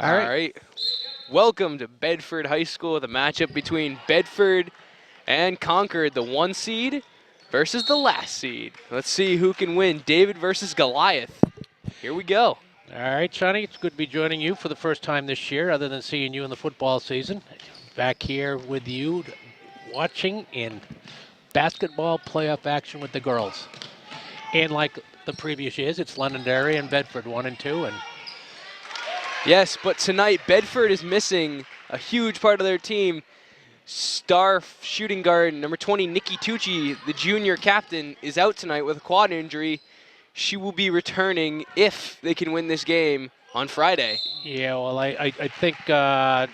All right. Welcome to Bedford High School, the matchup between Bedford and Concord, the 1 seed versus the last seed. Let's see who can win. David versus Goliath. Here we go. All right, Johnny, it's good to be joining you for the first time this year, other than seeing you in the football season. Back here with you, watching in basketball playoff action with the girls. And like the previous years, it's Londonderry and Bedford 1 and 2. And yes, but tonight Bedford is missing a huge part of their team. Star shooting guard number 20, Nikki Tucci, the junior captain, is out tonight with a quad injury. She will be returning if they can win this game on Friday. Yeah, well, I think the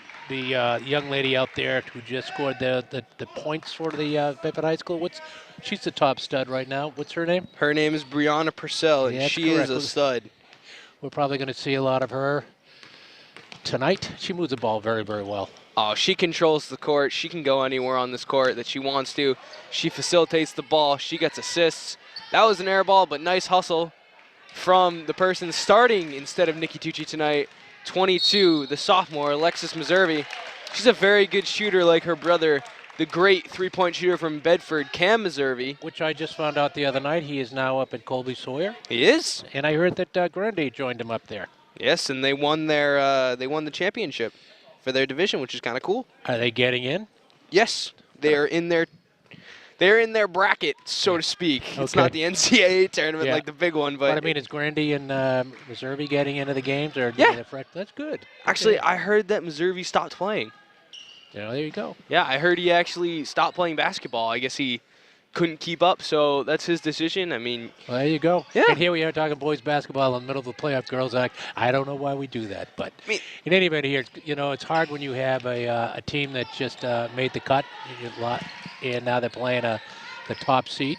young lady out there who just scored the points for the Bedford High School, she's the top stud right now. What's her name? Her name is Brianna Purcell, and Yeah, that's she correct. is a stud. We're probably going to see a lot of her tonight. She moves the ball very, very well. Oh, she controls the court. She can go anywhere on this court that she wants to. She facilitates the ball. She gets assists. That was an air ball, but nice hustle from the person starting instead of Nikki Tucci tonight. 22, the sophomore, Alexis Meservy. She's a very good shooter like her brother, the great three-point shooter from Bedford, Cam Meservy. Which I just found out the other night. He is now up at Colby Sawyer. He is. And I heard that Grundy joined him up there. Yes, and they won the championship for their division, which is kind of cool. Are they getting in? Yes, they're in their bracket, so to speak. It's Okay. not the NCAA tournament like the big one, but I mean, is Grundy and Meservy getting into the games? Or Yeah. That's good. actually, Okay. I heard that Meservy stopped playing. There you go. Yeah, I heard he actually stopped playing basketball. I guess he couldn't keep up, so that's his decision. I mean, Well, there you go. Yeah. And here we are talking boys basketball in the middle of the playoff girls act. I don't know why we do that, but I mean, in any event here, it's hard when you have a team that just made the cut, and now they're playing the top seed.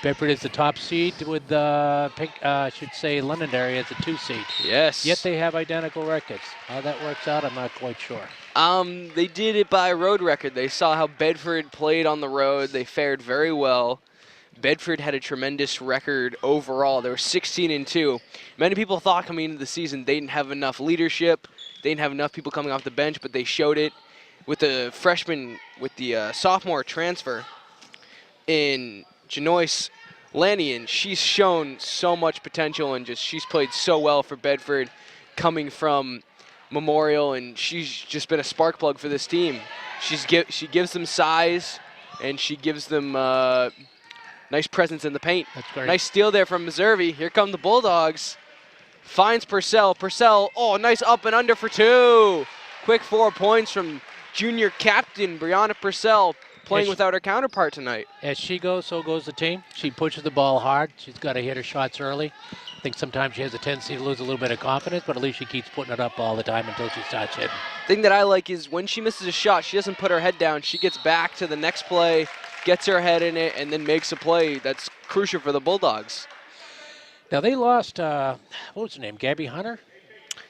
Bedford is the top seed with I should say Londonderry as the 2 seed. yes. Yet they have identical records. How that works out, I'm not quite sure. They did it by road record. They saw how Bedford played on the road. They fared very well. Bedford had a tremendous record overall. They were 16-2. Many people thought coming into the season they didn't have enough leadership. They didn't have enough people coming off the bench, but they showed it with the sophomore transfer in Janoyce Lannion. She's shown so much potential and she's played so well for Bedford coming from Memorial, and she's just been a spark plug for this team. She gives them size, and she gives them nice presence in the paint. That's great. Nice steal there from Meservy. Here come the Bulldogs. Finds Purcell. Purcell, nice up and under for 2. Quick 4 points from junior captain Brianna Purcell, playing without her counterpart tonight. As she goes, so goes the team. She pushes the ball hard. She's got to hit her shots early. I think sometimes she has a tendency to lose a little bit of confidence, but at least she keeps putting it up all the time until she starts hitting. Thing that I like is when she misses a shot, she doesn't put her head down. She gets back to the next play, gets her head in it, and then makes a play that's crucial for the Bulldogs. Now they lost, what was her name, Gabby Hunter?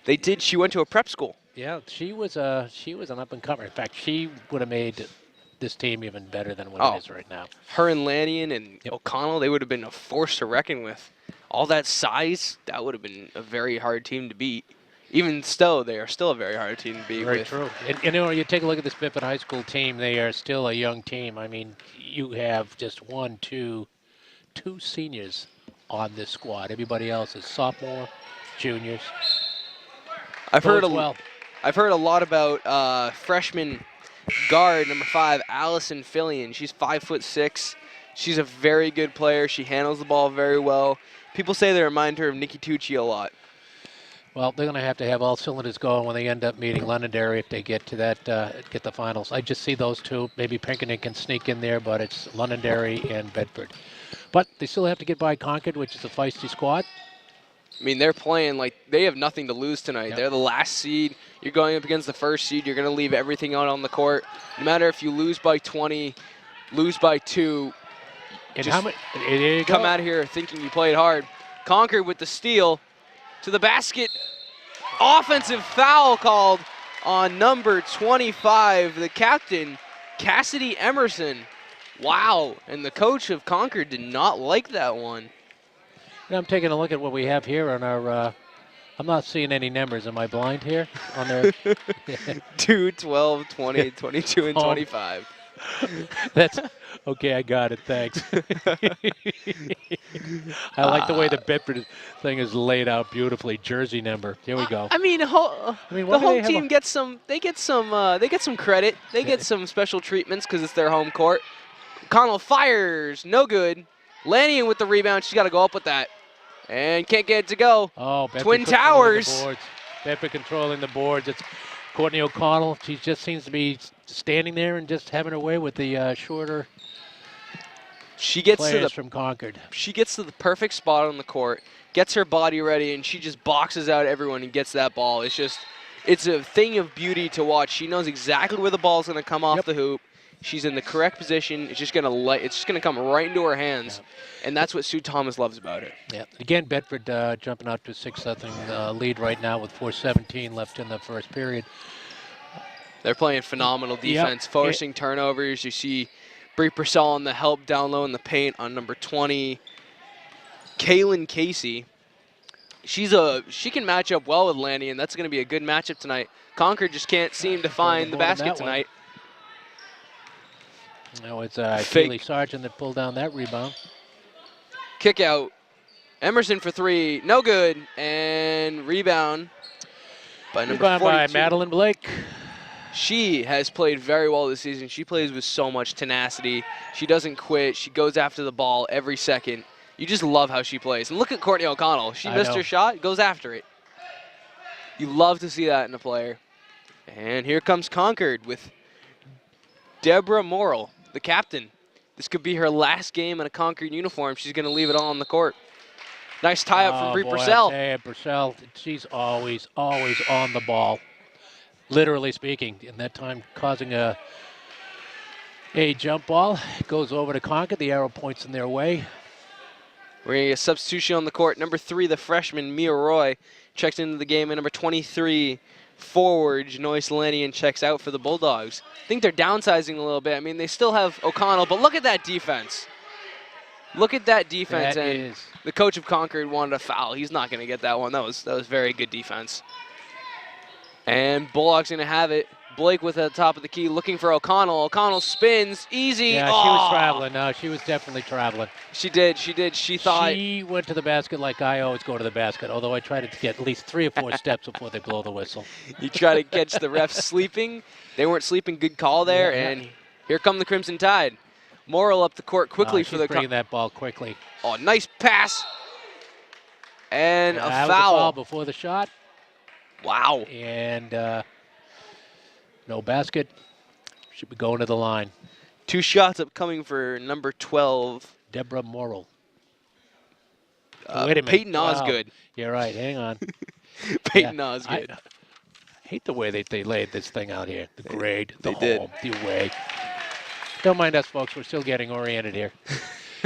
They did. She went to a prep school. Yeah, she was an up-and-comer. In fact, she would have made this team even better than what it is right now. Her and Lannion and O'Connell, they would have been a force to reckon with. All that size, that would have been a very hard team to beat. Even still, they are still a very hard team to beat. Very true. And you take a look at this Bedford High School team, they are still a young team. I mean, you have just two seniors on this squad. Everybody else is sophomore, juniors. I've heard a lot about freshman guard number 5, Allison Fillion. She's 5'6". She's a very good player. She handles the ball very well. People say they remind her of Nikki Tucci a lot. Well, they're going to have all cylinders going when they end up meeting Londonderry if they get to get the finals. I just see those two. Maybe Pinkerton can sneak in there, but it's Londonderry and Bedford. But they still have to get by Concord, which is a feisty squad. I mean, they're playing like they have nothing to lose tonight. Yep. They're the last seed. You're going up against the first seed. You're going to leave everything out on the court. No matter if you lose by 20, lose by 2, and come out here thinking you played hard. Concord with the steal to the basket. Offensive foul called on number 25, the captain, Cassidy Emerson. Wow, and the coach of Concord did not like that one. And I'm taking a look at what we have here on our I'm not seeing any numbers. Am I blind here? On their 2, 12, 20, 22, and Oh. 25. That's okay. I got it. Thanks. I like the way the Bedford thing is laid out beautifully. Jersey number. Here we go. I mean, I mean, the why do they home have team gets some. They get some credit. They get some special treatments because it's their home court. Connell fires, no good. Lannion with the rebound. She's got to go up with that, and can't get it to go. Oh, Bedford Twin controlling Towers. The boards. Bedford controlling the boards. It's Courtney O'Connell. She just seems to be standing there and just having her way with the shorter She gets to players the from Concord. She gets to the perfect spot on the court, gets her body ready, and she just boxes out everyone and gets that ball. It's a thing of beauty to watch. She knows exactly where the ball's going to come off the hoop. She's in the correct position. It's just going to come right into her hands, and that's what Sue Thomas loves about her. Yeah. Again, Bedford jumping out to a 6-0 lead right now with 4:17 left in the first period. They're playing phenomenal defense, forcing turnovers. You see Bree Purcell on the help down low in the paint on number 20. Kaylin Casey. She can match up well with Lanny, and that's going to be a good matchup tonight. Concord just can't seem to find the basket tonight. No, it's Keely Sargent that pulled down that rebound. Kick out. Emerson for three. No good. And rebound by number 42. By Madeline Blake. She has played very well this season. She plays with so much tenacity. She doesn't quit. She goes after the ball every second. You just love how she plays. And look at Courtney O'Connell. She missed her shot, goes after it. You love to see that in a player. And here comes Concord with Deborah Morrill, the captain. This could be her last game in a Concord uniform. She's going to leave it all on the court. Nice tie-up from Bree Purcell. Purcell, she's always on the ball, literally speaking. In that time, causing a jump ball. It goes over to Concord. The arrow points in their way. We're going to get a substitution on the court. Number 3, the freshman, Mia Roy, checks into the game. And number 23, forward, Janoyce Lannion, checks out for the Bulldogs. I think they're downsizing a little bit. I mean, they still have O'Connell, but look at that defense. Look at that defense. The coach of Concord wanted a foul. He's not going to get that one. That was very good defense. And Bulldogs going to have it. Blake with the top of the key, looking for O'Connell. O'Connell spins, easy. Yeah, she was traveling. No, she was definitely traveling. She did. She thought. She went to the basket like I always go to the basket, although I try to get at least 3 or 4 steps before they blow the whistle. You try to catch the refs sleeping. They weren't sleeping. Good call there. And here come the Crimson Tide. Morrill up the court quickly for the. Bringing that ball quickly. Oh, nice pass. And a foul. Was a foul before the shot. Wow. And no basket. Should be going to the line. 2 shots upcoming for number 12. Deborah Morrill. Wait a minute. Peyton Osgood. You're right. Hang on. Peyton Osgood. I hate the way they laid this thing out here. The grade, the home, the away. Don't mind us, folks. We're still getting oriented here.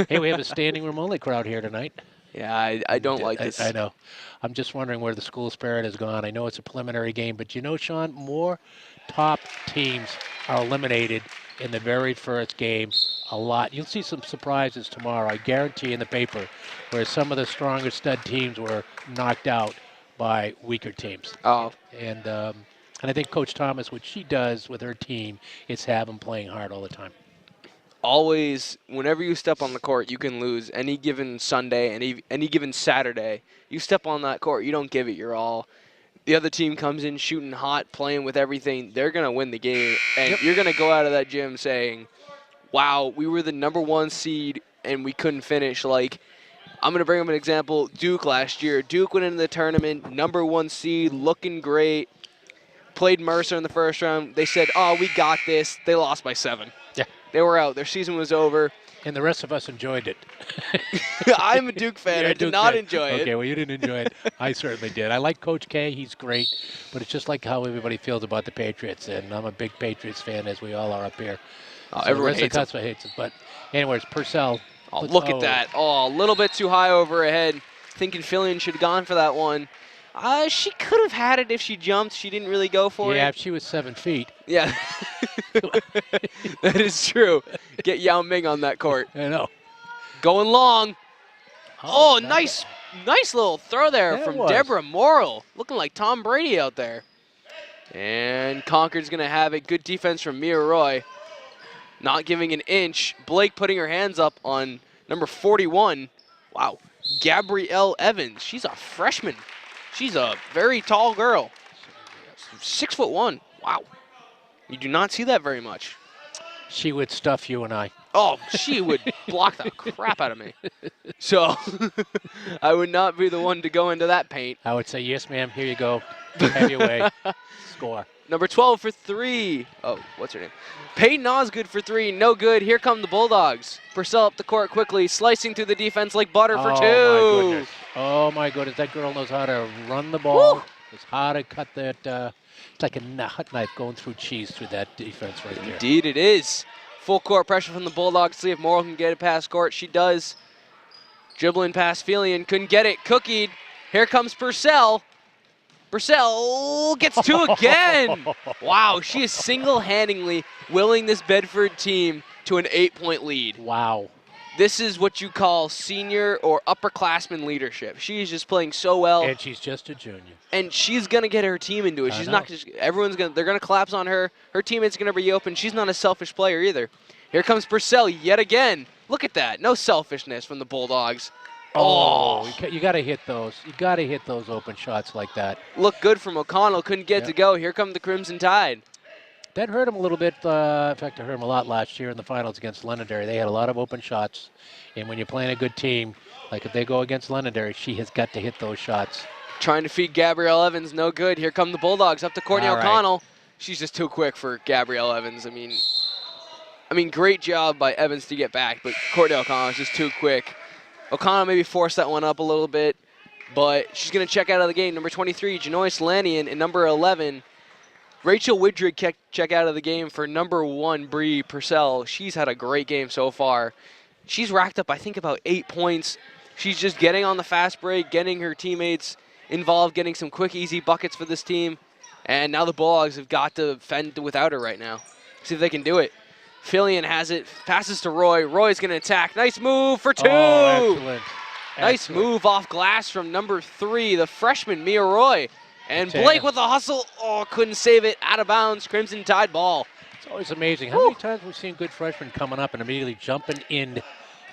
Hey, we have a standing room only crowd here tonight. Yeah, I don't like this. I know. I'm just wondering where the school spirit has gone. I know it's a preliminary game, but you know, Sean, more top teams are eliminated in the very first game. A lot. You'll see some surprises tomorrow, I guarantee, in the paper, where some of the stronger stud teams were knocked out by weaker teams. Oh. And I think Coach Thomas, what she does with her team, is have them playing hard all the time. Always, whenever you step on the court, you can lose. Any given Sunday, any given Saturday, you step on that court, you don't give it your all. The other team comes in shooting hot, playing with everything. They're going to win the game, and you're going to go out of that gym saying, wow, we were the number 1 seed, and we couldn't finish. Like, I'm going to bring up an example. Duke last year. Duke went into the tournament, number 1 seed, looking great. Played Mercer in the first round. They said, oh, we got this. They lost by 7. Yeah. They were out. Their season was over. And the rest of us enjoyed it. I'm a Duke fan. I did not enjoy it. Okay, well, you didn't enjoy it. I certainly did. I like Coach K. He's great. But it's just like how everybody feels about the Patriots. And I'm a big Patriots fan, as we all are up here. So everyone hates it. But anyways, Purcell. Oh, look at that. Oh, a little bit too high over her head. Thinking Fillion should have gone for that one. She could have had it if she jumped. She didn't really go for it. Yeah, if she was 7 feet. Yeah. That is true. Get Yao Ming on that court. I know. Going long. Oh, nice nice little throw there That from was. Deborah Morrill, looking like Tom Brady out there. And Concord's going to have it. Good defense from Mia Roy. Not giving an inch. Blake putting her hands up on number 41. Wow. Gabrielle Evans. She's a freshman. She's a very tall girl. 6'1". Wow. You do not see that very much. She would stuff you and I. Oh, she would block the crap out of me. So I would not be the one to go into that paint. I would say, yes, ma'am, here you go. Have your way. Score. Number 12 for 3. Oh, what's her name? Peyton Osgood for 3. No good. Here come the Bulldogs. Purcell up the court quickly, slicing through the defense like butter for 2. My goodness. Oh, my goodness. That girl knows how to run the ball. Woo! It's how to cut that. It's like a hot knife going through cheese through that defense right there. Indeed it is. Full court pressure from the Bulldogs. See if Morrill can get it past court. She does. Dribbling past Felian. Couldn't get it. Cookied. Here comes Purcell. Purcell gets 2 again. Wow, she is single-handedly willing this Bedford team to an 8-point lead. Wow. This is what you call senior or upperclassman leadership. She is just playing so well. And she's just a junior. And she's gonna get her team into it. She's not just they're gonna collapse on her. Her teammates gonna be open. She's not a selfish player either. Here comes Purcell yet again. Look at that. No selfishness from the Bulldogs. Oh, you got to hit those. You got to hit those open shots like that. Look good from O'Connell. Couldn't get to go. Here come the Crimson Tide. That hurt him a little bit. In fact, it hurt him a lot last year in the finals against Londonderry. They had a lot of open shots. And when you're playing a good team, like if they go against Londonderry, she has got to hit those shots. Trying to feed Gabrielle Evans. No good. Here come the Bulldogs up to Courtney O'Connell. She's just too quick for Gabrielle Evans. I mean, great job by Evans to get back, but Courtney O'Connell is just too quick. O'Connell maybe forced that one up a little bit, but she's going to check out of the game. Number 23, Janoyce Lannion, and number 11, Rachel Widrig check out of the game for number 1, Bree Purcell. She's had a great game so far. She's racked up, I think, about 8 points. She's just getting on the fast break, getting her teammates involved, getting some quick, easy buckets for this team. And now the Bulldogs have got to fend without her right now. See if they can do it. Filian has it, passes to Roy. Roy's going to attack. Nice move for 2. Oh, excellent. Nice move off glass from number 3, the freshman, Mia Roy. And Blake with a hustle. Oh, couldn't save it. Out of bounds. Crimson Tide ball. It's always amazing how many times we've seen good freshmen coming up and immediately jumping in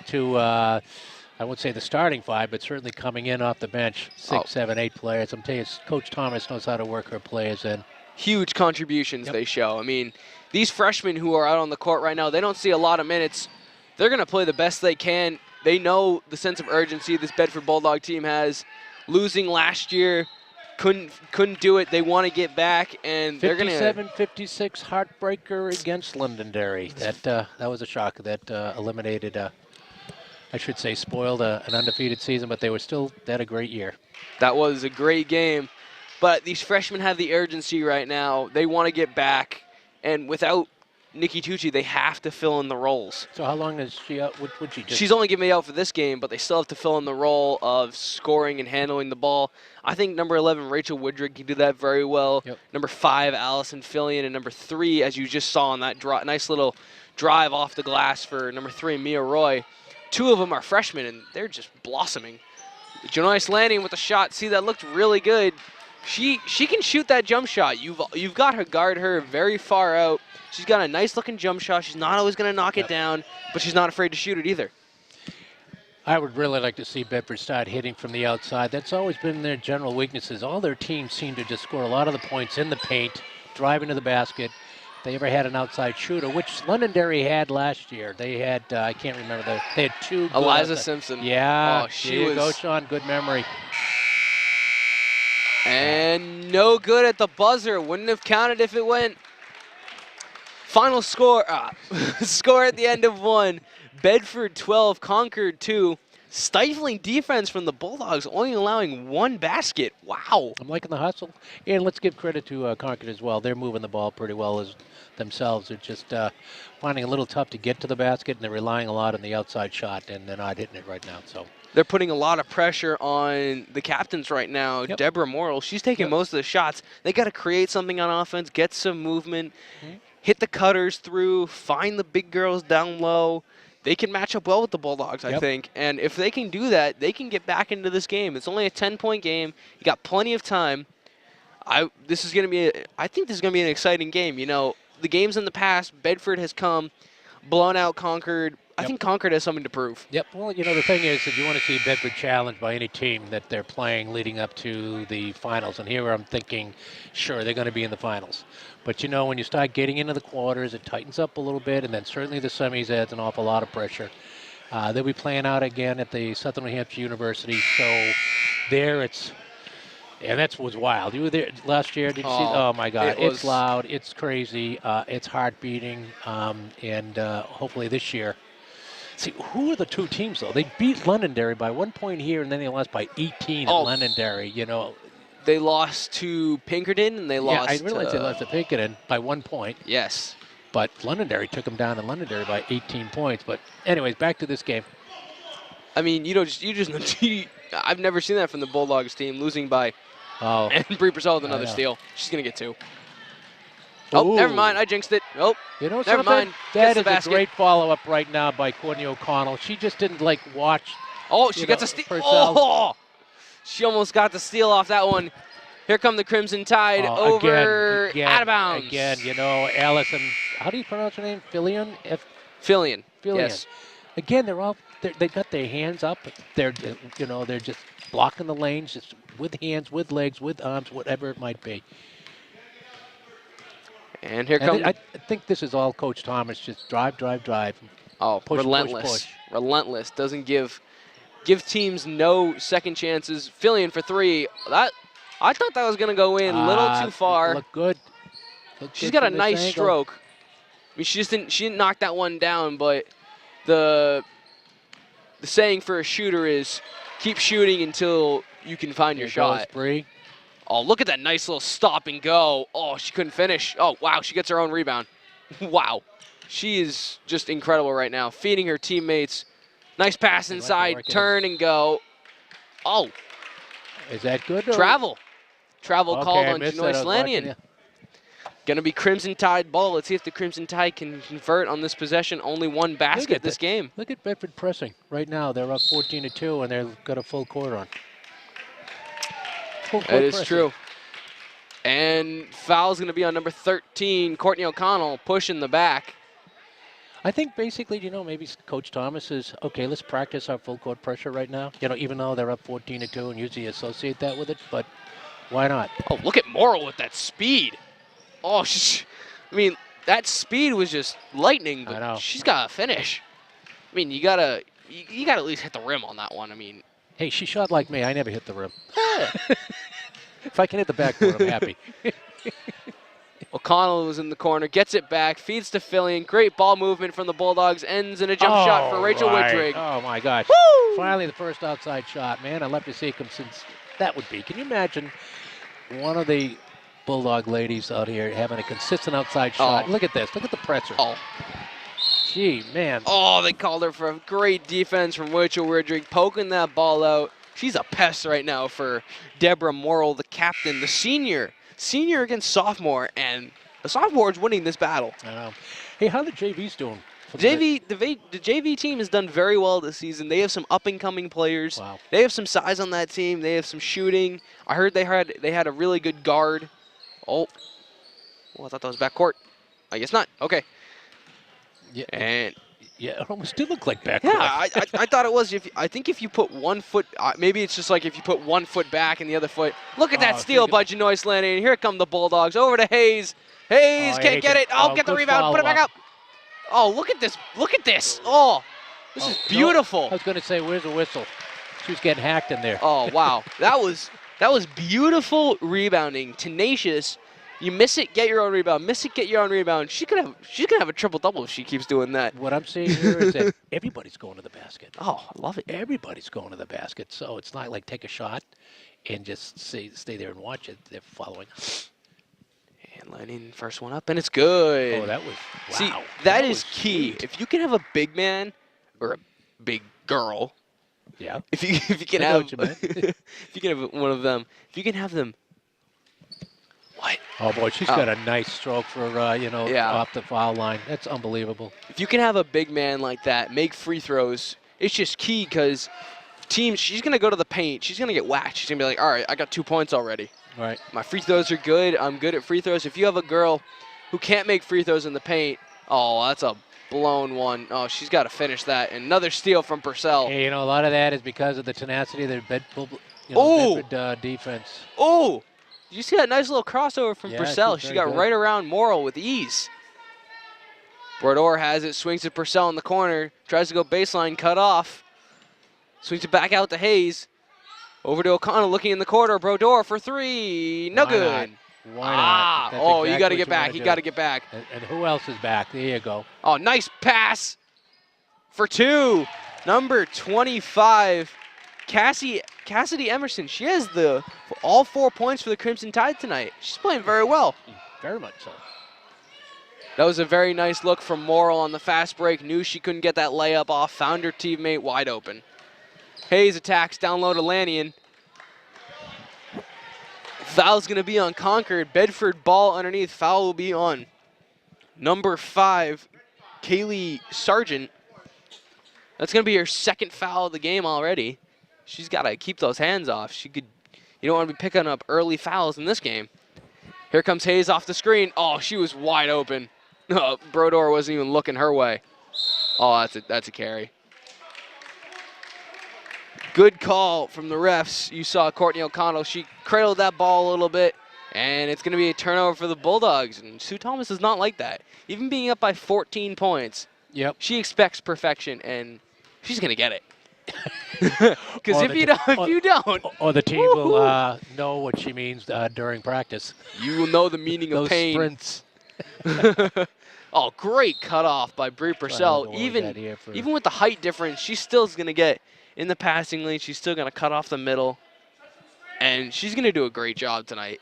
to, I won't say the starting 5, but certainly coming in off the bench, 6, 7, 8 players. I'm telling you, Coach Thomas knows how to work her players in. Huge contributions they show. I mean, these freshmen who are out on the court right now, they don't see a lot of minutes. They're going to play the best they can. They know the sense of urgency this Bedford Bulldog team has. Losing last year, couldn't do it. They want to get back, and they're going to 57-56 heartbreaker against Londonderry. That was a shock. That eliminated, I should say, spoiled an undefeated season, but they had a great year. That was a great game. But these freshmen have the urgency right now. They want to get back. And without Nikki Tucci, they have to fill in the roles. So how long is she out? Would she just? She's only going to be out for this game, but they still have to fill in the role of scoring and handling the ball. I think number 11, Rachel Woodrick, can do that very well. Yep. Number 5, Allison Filian. And number 3, as you just saw on that nice little drive off the glass for number 3, Mia Roy. 2 of them are freshmen, and they're just blossoming. Janoyce Lanning with a shot. See, that looked really good. She can shoot that jump shot. You've got to guard her very far out. She's got a nice-looking jump shot. She's not always going to knock it down, but she's not afraid to shoot it either. I would really like to see Bedford start hitting from the outside. That's always been their general weaknesses. All their teams seem to just score a lot of the points in the paint, driving to the basket. They ever had an outside shooter, which Londonderry had last year. They had, I can't remember, they had 2. Eliza Simpson. Yeah, oh, there you go, Sean. Good memory. And no good at the buzzer. Wouldn't have counted if it went. Final score, score at the end of 1. Bedford 12, Concord 2. Stifling defense from the Bulldogs, only allowing 1 basket. Wow. I'm liking the hustle. And let's give credit to Concord as well. They're moving the ball pretty well as themselves. They're just finding it a little tough to get to the basket, and they're relying a lot on the outside shot, and they're not hitting it right now. So they're putting a lot of pressure on the captains right now. Yep. Deborah Morrill, she's taking most of the shots. They got to create something on offense, get some movement, hit the cutters through, find the big girls down low. they can match up well with the Bulldogs, I Yep. think. And if they can do that, they can get back into this game. It's only a 10-point game. You got plenty of time. I think this is going to be an exciting game. You know, the games in the past, Bedford has come, blown out Concord. I think Concord has something to prove. Yep. Well, you know, the thing is, if you want to see Bedford challenged by any team that they're playing leading up to the finals, and here I'm thinking, sure, they're going to be in the finals. But, you know, when you start getting into the quarters, it tightens up a little bit, and then certainly the semis adds an awful lot of pressure. They'll be playing out again at the Southern New Hampshire University, so there it's... And that was wild. You were there last year. Did you see? Oh, my God. It's loud. It's crazy. It's heart beating. And hopefully this year. See, who are the two teams, though? They beat Londonderry by 1 point here, and then they lost by 18 at Londonderry. You know, they lost to Pinkerton, and they lost. Yeah, I realized they lost to Pinkerton by 1 point. Yes. But Londonderry took them down in Londonderry by 18 points. But anyways, back to this game. I mean, I've never seen that from the Bulldogs team, losing by. Oh. And Bree Purcell with another steal. She's going to get 2. Oh, never mind. I jinxed it. Oh, you know, never mind. That is a great follow-up right now by Courtney O'Connell. She just didn't, watch. Oh, she gets a steal. Oh, she almost got the steal off that one. Here come the Crimson Tide over out of bounds. Again, you know, Allison, how do you pronounce her name? Fillion? Fillion. Yes. Again, they got their hands up. They're just blocking the lanes, just with hands, with legs, with arms, whatever it might be. And here comes. I think this is all Coach Thomas. Just drive. Oh, push, relentless. Push. Relentless. Doesn't give teams no second chances. Fillion for 3. I thought that was going to go in a little too far. Look good. She's got a nice stroke. I mean, she didn't knock that one down, but the saying for a shooter is keep shooting until you can find your shot. Bree. Oh, look at that nice little stop and go. Oh, she couldn't finish. Oh, wow, she gets her own rebound. Wow. She is just incredible right now, feeding her teammates. Nice pass inside, turn and go. Oh. Is that good? Travel called on Janoyce Lanyon. Going to be Crimson Tide ball. Let's see if the Crimson Tide can convert on this possession. Only one basket this game. Look at Bedford pressing. Right now, they're up 14-2, and they've got a full court on. That is true. And foul's going to be on number 13, Courtney O'Connell, pushing the back. I think basically, you know, maybe Coach Thomas is, okay, let's practice our full court pressure right now. You know, even though they're up 14-2 and usually associate that with it, but why not? Oh, look at Morrill with that speed. Oh, I mean, that speed was just lightning, but she's got to finish. I mean, you gotta at least hit the rim on that one. I mean, hey, she shot like me. I never hit the rim. If I can hit the backboard, I'm happy. O'Connell was in the corner, gets it back, feeds to Fillion. Great ball movement from the Bulldogs, ends in a jump shot for Rachel Woodrig. Oh, my gosh. Woo! Finally, the first outside shot. Man, I'd love to see him since that would be. Can you imagine one of the Bulldog ladies out here having a consistent outside shot? Look at this. Look at the presser. Oh. Gee, man. Oh, they called her for a great defense from Rachel Woodrig, poking that ball out. She's a pest right now for Deborah Morrill, the captain, the senior. Senior against sophomore, and the sophomore is winning this battle. I know. Hey, how the JV's doing? The JV team has done very well this season. They have some up-and-coming players. Wow. They have some size on that team. They have some shooting. I heard they had a really good guard. Oh, well, I thought that was backcourt. I guess not. Okay. Yeah. And yeah, it almost did look like backcourt. yeah, I thought it was. I think if you put 1 foot, maybe it's just like if you put 1 foot back and the other foot. Look at that steal by Janoyce Lanyon. Here come the Bulldogs over to Hayes. Hayes can't get it. Oh, get the rebound. Put it back up. Oh, look at this. Look at this. Oh, this is beautiful. No, I was going to say, where's the whistle? She was getting hacked in there. Oh, wow. That was beautiful rebounding. Tenacious. You miss it, get your own rebound. Miss it, get your own rebound. She's gonna have a triple-double if she keeps doing that. What I'm saying here is that everybody's going to the basket. Oh, I love it. Everybody's going to the basket. So it's not like take a shot and just stay there and watch it. They're following. And Lanyon, first one up, and it's good. Oh, that was, wow. See, that is key. Sweet. If you can have a big man or a big girl, yeah. If you can have if you can have one of them, if you can have them What? Oh, boy, she's got a nice stroke for, Yeah. off the foul line. That's unbelievable. If you can have a big man like that make free throws, it's just key because teams, she's going to go to the paint. She's going to get whacked. She's going to be like, all right, I got 2 points already. Right. My free throws are good. I'm good at free throws. If you have a girl who can't make free throws in the paint, oh, that's a blown one. Oh, she's got to finish that. Another steal from Purcell. Hey, a lot of that is because of the tenacity of the Bedford defense. Oh, did you see that nice little crossover from Yeah, Purcell? she's She very got good. right around Morrill with ease. Brodeur has it, swings to Purcell in the corner, tries to go baseline, cut off. Swings it back out to Hayes. Over to O'Connell, looking in the corner. Brodeur for three. No Why good. not? Why not? That's Oh, you exactly got to what get back. wanna You do. got to get back. And who else is back? There you go. Oh, nice pass for two. Number 25, Cassidy Emerson. She has all 4 points for the Crimson Tide tonight. She's playing very well. Very much so. That was a very nice look from Morrill on the fast break. Knew she couldn't get that layup off. Found her teammate wide open. Hayes attacks down low to Lannion. Foul's going to be on Concord. Bedford ball underneath. Foul will be on number 5, Kaylee Sargent. That's going to be her second foul of the game already. She's got to keep those hands off. You don't want to be picking up early fouls in this game. Here comes Hayes off the screen. Oh, she was wide open. Brodeur wasn't even looking her way. Oh, that's a carry. Good call from the refs. You saw Courtney O'Connell. She cradled that ball a little bit, and it's going to be a turnover for the Bulldogs. And Sue Thomas is not like that. Even being up by 14 points, Yep. she expects perfection, and she's going to get it. Because Or if the you don't, Or the team will know what she means during practice. you will know the meaning of Those pain. sprints. Oh, great cutoff by Brie Purcell. Well, Even with the height difference, she still is going to get in the passing lane. She's still going to cut off the middle. And she's going to do a great job tonight.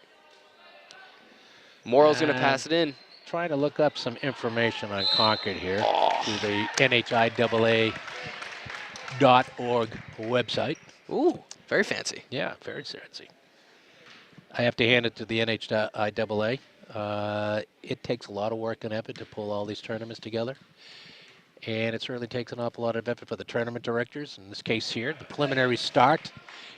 Morrill's going to pass it in. Trying to look up some information on Concord here through the NHIAA.org website. Ooh, very fancy. Yeah, very fancy. I have to hand it to the NHIAA. It takes a lot of work and effort to pull all these tournaments together. And it certainly takes an awful lot of effort for the tournament directors. In this case here, the preliminary start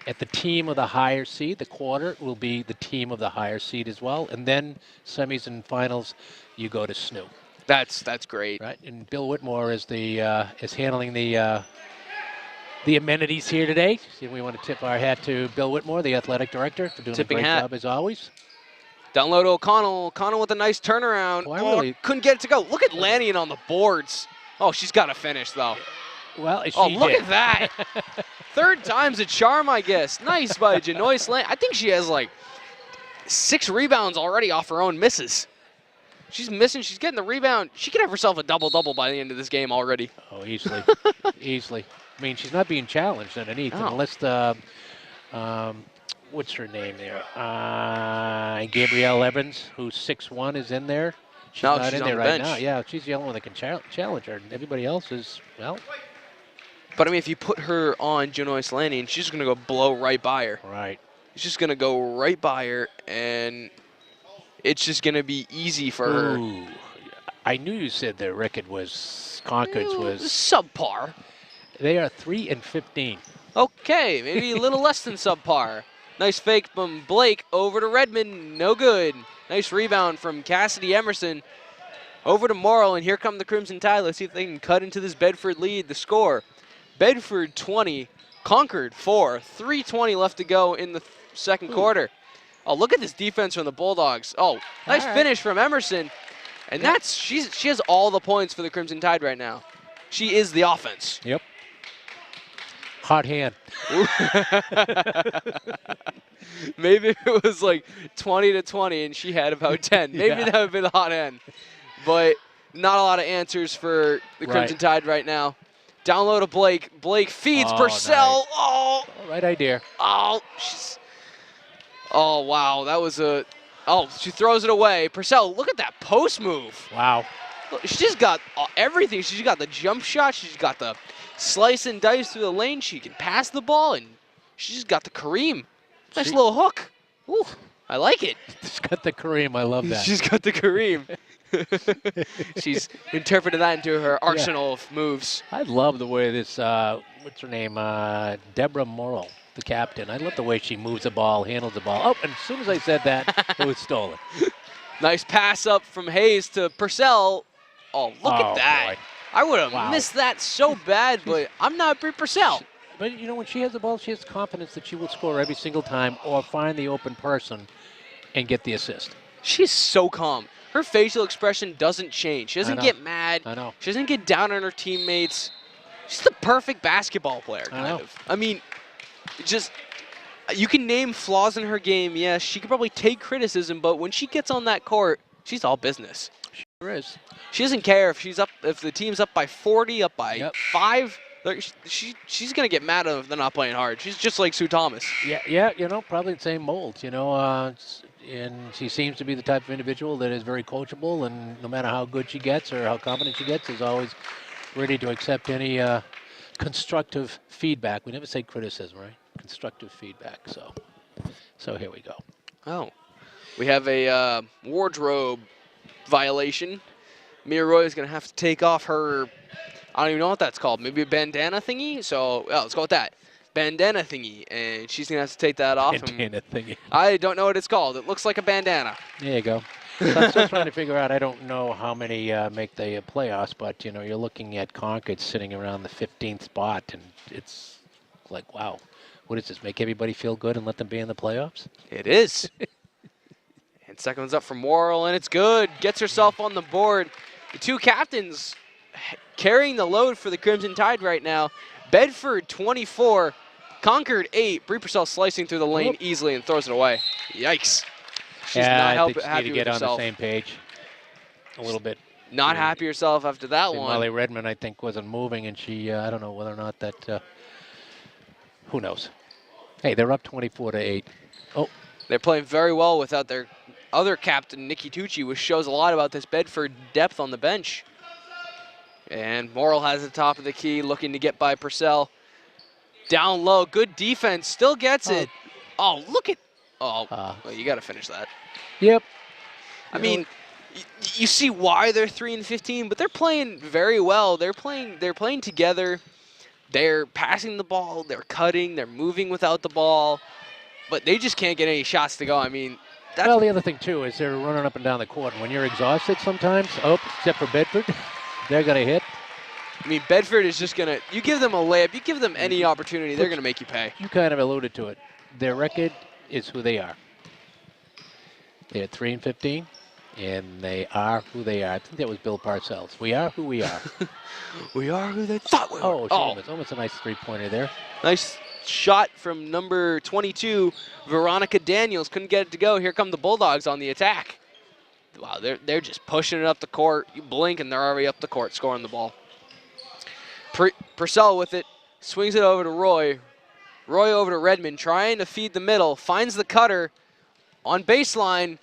at the team of the higher seed. The quarter will be the team of the higher seed as well. And then semis and finals, you go to SNU. That's great. Right, and Bill Whitmore is handling the amenities here today. So we want to tip our hat to Bill Whitmore, the athletic director, for doing a great job as always. Down low to O'Connell. O'Connell with a nice turnaround. Couldn't get it to go. Look at Lannion on the boards. Oh, she's got to finish, though. Well, look at that. Third time's a charm, I guess. Nice by Janoyce Lannion. I think she has, 6 rebounds already off her own misses. She's missing. She's getting the rebound. She could have herself a double-double by the end of this game already. Oh, easily. Easily. I mean, she's not being challenged underneath unless what's her name there? Gabrielle Evans, who's 6'1", is in there. She's not in there right now. Yeah, she's the only one that can challenge her. And everybody else is, well. But, I mean, if you put her on Janoyce Lannion, she's just going to go blow right by her. Right. It's just going to go right by her, and it's just going to be easy for her. I knew you said the record was, Concord's was. Subpar. They are 3-15. Okay, maybe a little less than subpar. Nice fake from Blake over to Redmond. No good. Nice rebound from Cassidy Emerson. Over to Morrill, and here come the Crimson Tide. Let's see if they can cut into this Bedford lead. The score, Bedford 20, Concord 4. 3:20 left to go in the second quarter. Oh, look at this defense from the Bulldogs. Oh, nice finish from Emerson. And she has all the points for the Crimson Tide right now. She is the offense. Yep. Hot hand. Maybe if it was 20-20 and she had about 10. Maybe that would have been a hot end. But not a lot of answers for the Crimson Tide right now. Down low to Blake. Blake feeds Purcell. Nice. Oh, right idea. Oh, wow. That was she throws it away. Purcell, look at that post move. Wow. Look, she's just got everything. She's got the jump shot. She's got the slice and dice through the lane. She can pass the ball, and she's just got the Kareem. Nice little hook. Ooh. I like it. She's got the Kareem. I love that. She's got the Kareem. She's interpreted that into her arsenal of moves. I love the way this, what's her name, Deborah Morrill, the captain. I love the way she moves the ball, handles the ball. Oh, and as soon as I said that, it was stolen. Nice pass up from Hayes to Purcell. Oh, look at that. Boy. I would have missed that so bad, but I'm not Brie Purcell. But, you know, when she has the ball, she has confidence that she will score every single time or find the open person and get the assist. She's so calm. Her facial expression doesn't change. She doesn't get mad. I know. She doesn't get down on her teammates. She's the perfect basketball player, kind of. I mean, just, you can name flaws in her game. Yes, she could probably take criticism, but when she gets on that court, she's all business. She sure is. She doesn't care if if the team's up by 40, up by 5. She's gonna get mad if they're not playing hard. She's just like Sue Thomas. Yeah, you know, probably the same mold, you know, and she seems to be the type of individual that is very coachable, and no matter how good she gets or how confident she gets, is always ready to accept any constructive feedback. We never say criticism, right? Constructive feedback. So here we go. Oh, we have a wardrobe violation. Mia Roy is gonna have to take off her, I don't even know what that's called. Maybe a bandana thingy? So, let's go with that. Bandana thingy. And she's going to have to take that off. Bandana thingy. I don't know what it's called. It looks like a bandana. There you go. So I'm still trying to figure out, I don't know how many make the playoffs, but, you know, you're looking at Concord sitting around the 15th spot, and it's like, wow. What does this, make everybody feel good and let them be in the playoffs? It is. And second one's up for Morrill, and it's good. Gets herself on the board. The two captains carrying the load for the Crimson Tide right now. Bedford 24, Concord 8. Brie Purcell slicing through the lane easily and throws it away. Yikes. She's not happy with herself. Need to get on the same page a little bit. Not happy herself after that one. Molly Redmond, I think, wasn't moving, and she, I don't know whether or not that, who knows. Hey, they're up 24-8. Oh. They're playing very well without their other captain, Nikki Tucci, which shows a lot about this Bedford depth on the bench. And Morrill has the top of the key, looking to get by Purcell. Down low, good defense, still gets it. Oh, look at, well, you got to finish that. Yep. I mean, you see why they're 3-15, but they're playing very well. They're playing together. They're passing the ball, they're cutting, they're moving without the ball, but they just can't get any shots to go. I mean, well, the other thing, too, is they're running up and down the court. And when you're exhausted sometimes, except for Bedford, they're going to hit. I mean, Bedford is just going to, you give them a layup, you give them any opportunity, they're going to make you pay. You kind of alluded to it. Their record is who they are. They're 3-15, and they are who they are. I think that was Bill Parcells. We are who we are. We are who they thought we were. Almost a nice three-pointer there. Nice shot from number 22, Veronica Daniels. Couldn't get it to go. Here come the Bulldogs on the attack. Wow, they're just pushing it up the court. You blink and they're already up the court scoring the ball. Purcell with it, swings it over to Roy. Roy over to Redmond, trying to feed the middle, finds the cutter on baseline.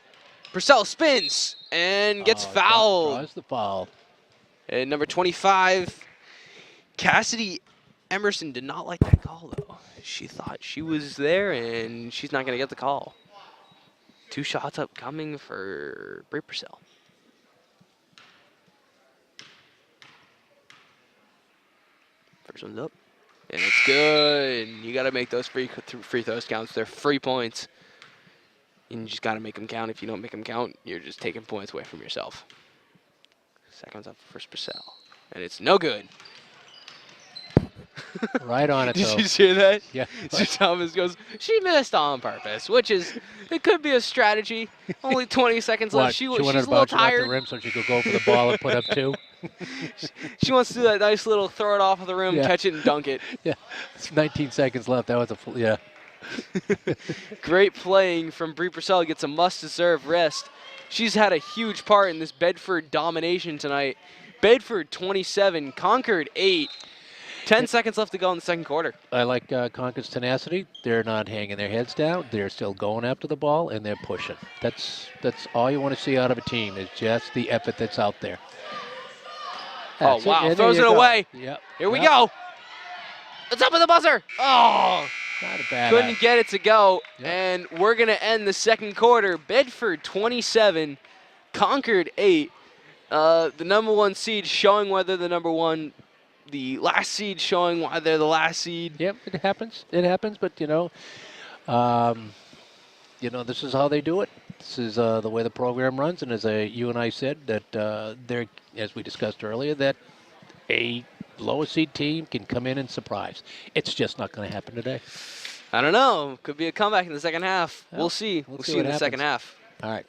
Purcell spins and gets fouled. Draws the foul. And number 25, Cassidy Emerson did not like that call, though. She thought she was there, and she's not going to get the call. 2 shots upcoming for Brie Purcell. First one's up, and it's good. You got to make those free throws count. They're free points. And you just got to make them count. If you don't make them count, you're just taking points away from yourself. Second one's up for Purcell, and it's no good. Right on it, Did though. you see that? Yeah. So Thomas goes, she missed on purpose, which is, it could be a strategy. Only 20 seconds left. She's a little tired. Off the rim so she could go for the ball and put up 2. She wants to do that nice little throw it off of the rim, catch it, and dunk it. Yeah, it's 19 seconds left. That was a Great playing from Brie Purcell. Gets a must-deserve rest. She's had a huge part in this Bedford domination tonight. Bedford 27, Concord 8. 10 seconds left to go in the second quarter. I like Concord's tenacity. They're not hanging their heads down. They're still going after the ball, and they're pushing. That's all you want to see out of a team is just the effort that's out there. Wow. Throws it away. Yep. Here we go. It's up with the buzzer. Oh, Not a bad Couldn't get it to go, Yep. and we're going to end the second quarter. Bedford 27, Concord 8. The number 1 seed showing whether the last seed showing why they're the last seed. Yep, it happens. It happens, but this is how they do it. This is the way the program runs, and as you and I said, that they're, as we discussed earlier, that a lower seed team can come in and surprise. It's just not going to happen today. I don't know. Could be a comeback in the second half. Well, We'll see. We'll see what in the happens. second half. All right.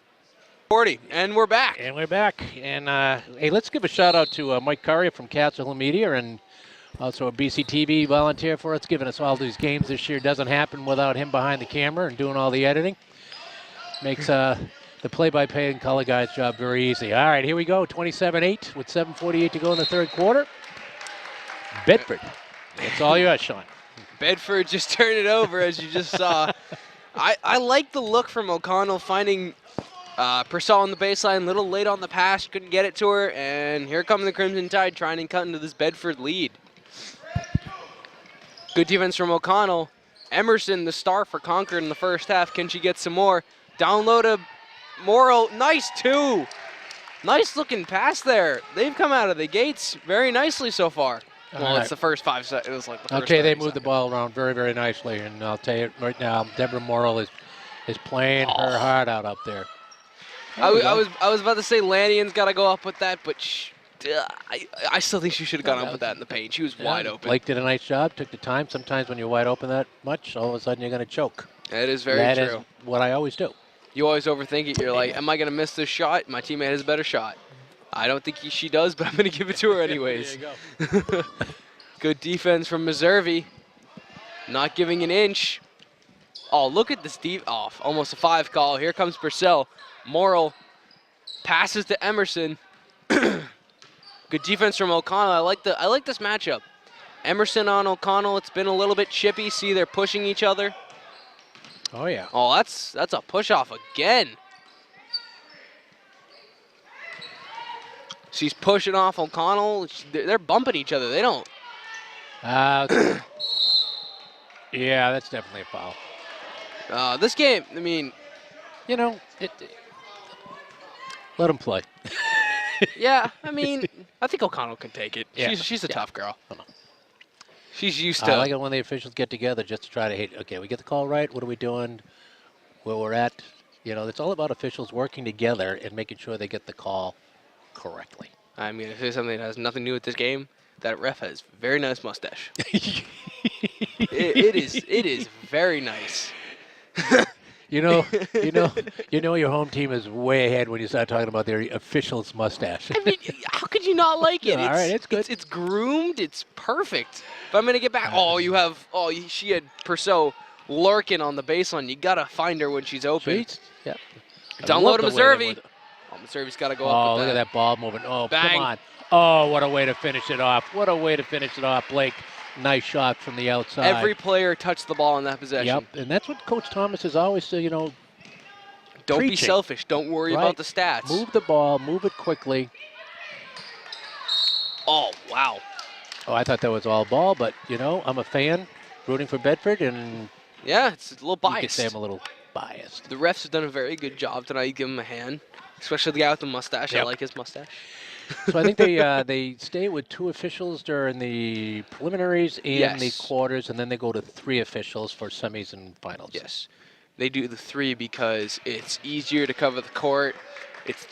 40, and we're back. And we're back. And, hey, let's give a shout-out to Mike Currier from Castle Media and also a BCTV volunteer for us, giving us all these games this year. Doesn't happen without him behind the camera and doing all the editing. Makes the play-by-play and color guy's job very easy. All right, here we go, 27-8 with 7:48 to go in the third quarter. Bedford, it's all yours, Sean. Bedford just turned it over, as you just saw. I like the look from O'Connell, finding Purcell on the baseline, a little late on the pass, couldn't get it to her, and here come the Crimson Tide trying to cut into this Bedford lead. Good defense from O'Connell. Emerson, the star for Concord in the first half. Can she get some more? Down low to Morrill. Nice two. Nice looking pass there. They've come out of the gates very nicely so far. Well, right. it's the first 5 seconds. It was like the first Okay, they 30 moved the seconds. ball around very, very nicely, and I'll tell you right now, Deborah Morrill is playing her heart out up there. I was about to say Lannion's got to go up with that, but I still think she should have gone up with that in the paint. She was wide open. Blake did a nice job, took the time. Sometimes when you're wide open that much, all of a sudden you're going to choke. That is very That true. is what I always do. You always overthink it. You're like, am I going to miss this shot? My teammate has a better shot. I don't think she does, but I'm going to give it to her anyways. There you go. Good defense from Meservey. Not giving an inch. Oh, look at this deep off. Almost a 5 call. Here comes Purcell. Morrill passes to Emerson. Good defense from O'Connell. I like this matchup. Emerson on O'Connell. It's been a little bit chippy. See, they're pushing each other. Oh, yeah. Oh, that's a push off again. She's pushing off O'Connell. They're bumping each other. They don't. Yeah, that's definitely a foul. This game, I mean, Let them play. yeah, I mean, I think O'Connell can take it. Yeah. She's a tough girl. Hold on. She's used to. I like it when the officials get together just to try to hit. Okay, we get the call right. What are we doing? Where we're at? It's all about officials working together and making sure they get the call correctly. I'm going to say something that has nothing to do with this game. That ref has very nice mustache. It is very nice. Your home team is way ahead when you start talking about their officials' mustache. I mean, how could you not like it? All right, it's good. It's groomed. It's perfect. If I'm going to get back, she had Purcell lurking on the baseline. You got to find her when she's open. Yeah. Down low to Meservey. Oh, Meservey's got to go up Oh, with look that. at that ball moving. Oh, Bang. come on. Oh, what a way to finish it off. What a way to finish it off, Blake. Nice shot from the outside. Every player touched the ball in that possession. Yep, and that's what Coach Thomas is always, Don't be preaching. selfish. Don't worry Right. about the stats. Move the ball, move it quickly. Oh, wow. Oh, I thought that was all ball, but, I'm a fan rooting for Bedford, and Yeah, it's a little you could biased. say I'm a little biased. The refs have done a very good job tonight. Give him a hand, especially the guy with the mustache. I Yep. like his mustache. So I think they stay with 2 officials during the preliminaries and the Yes. quarters, and then they go to 3 officials for semis and finals. Yes, they do the 3 because it's easier to cover the court.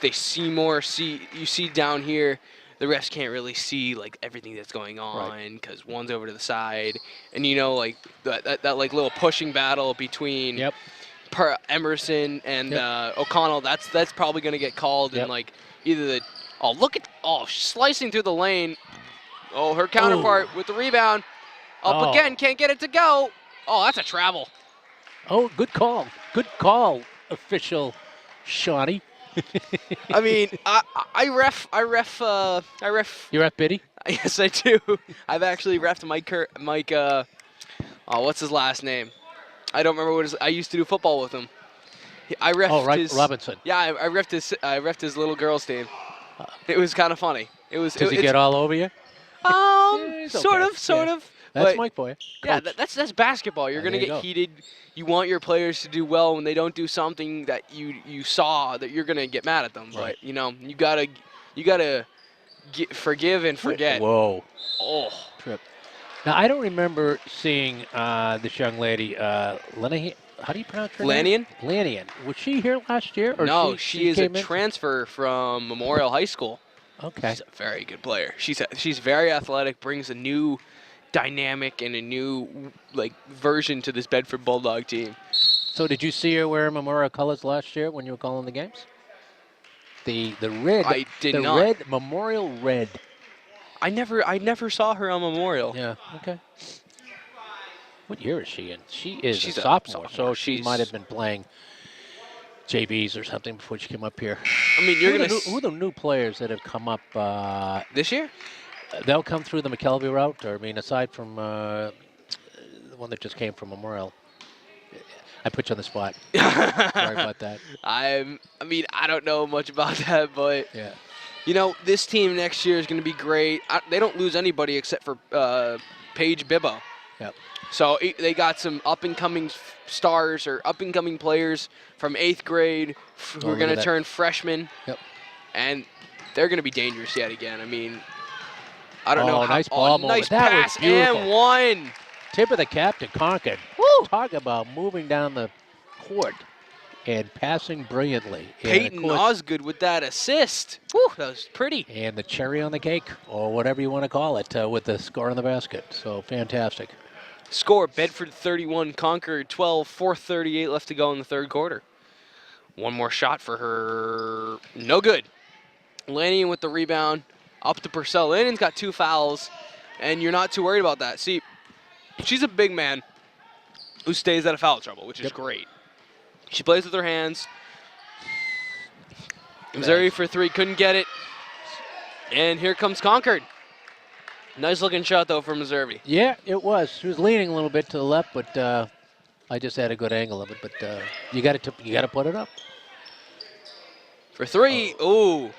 They see more. You see down here, the refs can't really see like everything that's going on because one's over to the side, and like that like little pushing battle between Yep. Emerson and O'Connell. That's probably going to get called in Yep. like either the. Oh, slicing through the lane. Oh, her counterpart with the rebound. Up again, can't get it to go. Oh, that's a travel. Oh, good call. Good call, official Shawnee. I mean, I ref. You ref Biddy? Yes, I do. I've actually refed Mike. What's his last name? I don't remember what I used to do football with him. I refed his. Robinson. Yeah, I refed his little girl's team. It was kind of funny. Does he get all over you? Sort okay. of. That's But Mike for you. yeah, Coach. that's basketball. You're There gonna you get go. heated. You want your players to do well. When they don't do something that you saw, that you're gonna get mad at them. Right. But you gotta forgive and forget. Whoa. Oh, Trip. Now, I don't remember seeing this young lady, Lenny. How do you pronounce her Lannion? name? Lannion. Was she here last year? Or No, she is a came in? transfer from Memorial High School. Okay. She's a very good player. She's very athletic, brings a new dynamic and a new version to this Bedford Bulldog team. So did you see her wear Memorial colors last year when you were calling the games? The red. I did the not. Red Memorial red. I never saw her on Memorial. Yeah. Okay. What year is she in? She is She's a a sophomore, sophomore. so she might have been playing JVs or something before she came up here. I mean, you're gonna Who are the new players that have come up? this year? They'll come through the McKelvey route, or I mean, aside from the one that just came from Memorial. I put you on the spot. Sorry about that. I don't know much about that, but Yeah. this team next year is going to be great. They don't lose anybody except for Paige Bibbo. Yep. So they got some up-and-coming stars or up-and-coming players from 8th grade who are going to turn freshmen. Yep. And they're going to be dangerous yet again. I mean, I don't know. Nice ball moment. Nice That was pass beautiful. and one. Tip of the cap to Concord. Woo! Talk about moving down the court and passing brilliantly. Peyton and Osgood with that assist. Woo, that was pretty. And the cherry on the cake, or whatever you want to call it, with the score on the basket. So fantastic. Score, Bedford 31, Concord 12, 4:38 left to go in the third quarter. One more shot for her. No good. Lannion with the rebound. Up to Purcell. Lannion's got 2 fouls, and you're not too worried about that. See, she's a big man who stays out of foul trouble, which is great. She plays with her hands. Missouri for 3, couldn't get it. And here comes Concord. Nice looking shot, though, for Missouri. Yeah, it was. She was leaning a little bit to the left, but I just had a good angle of it. But you got to put it up. For 3, ooh.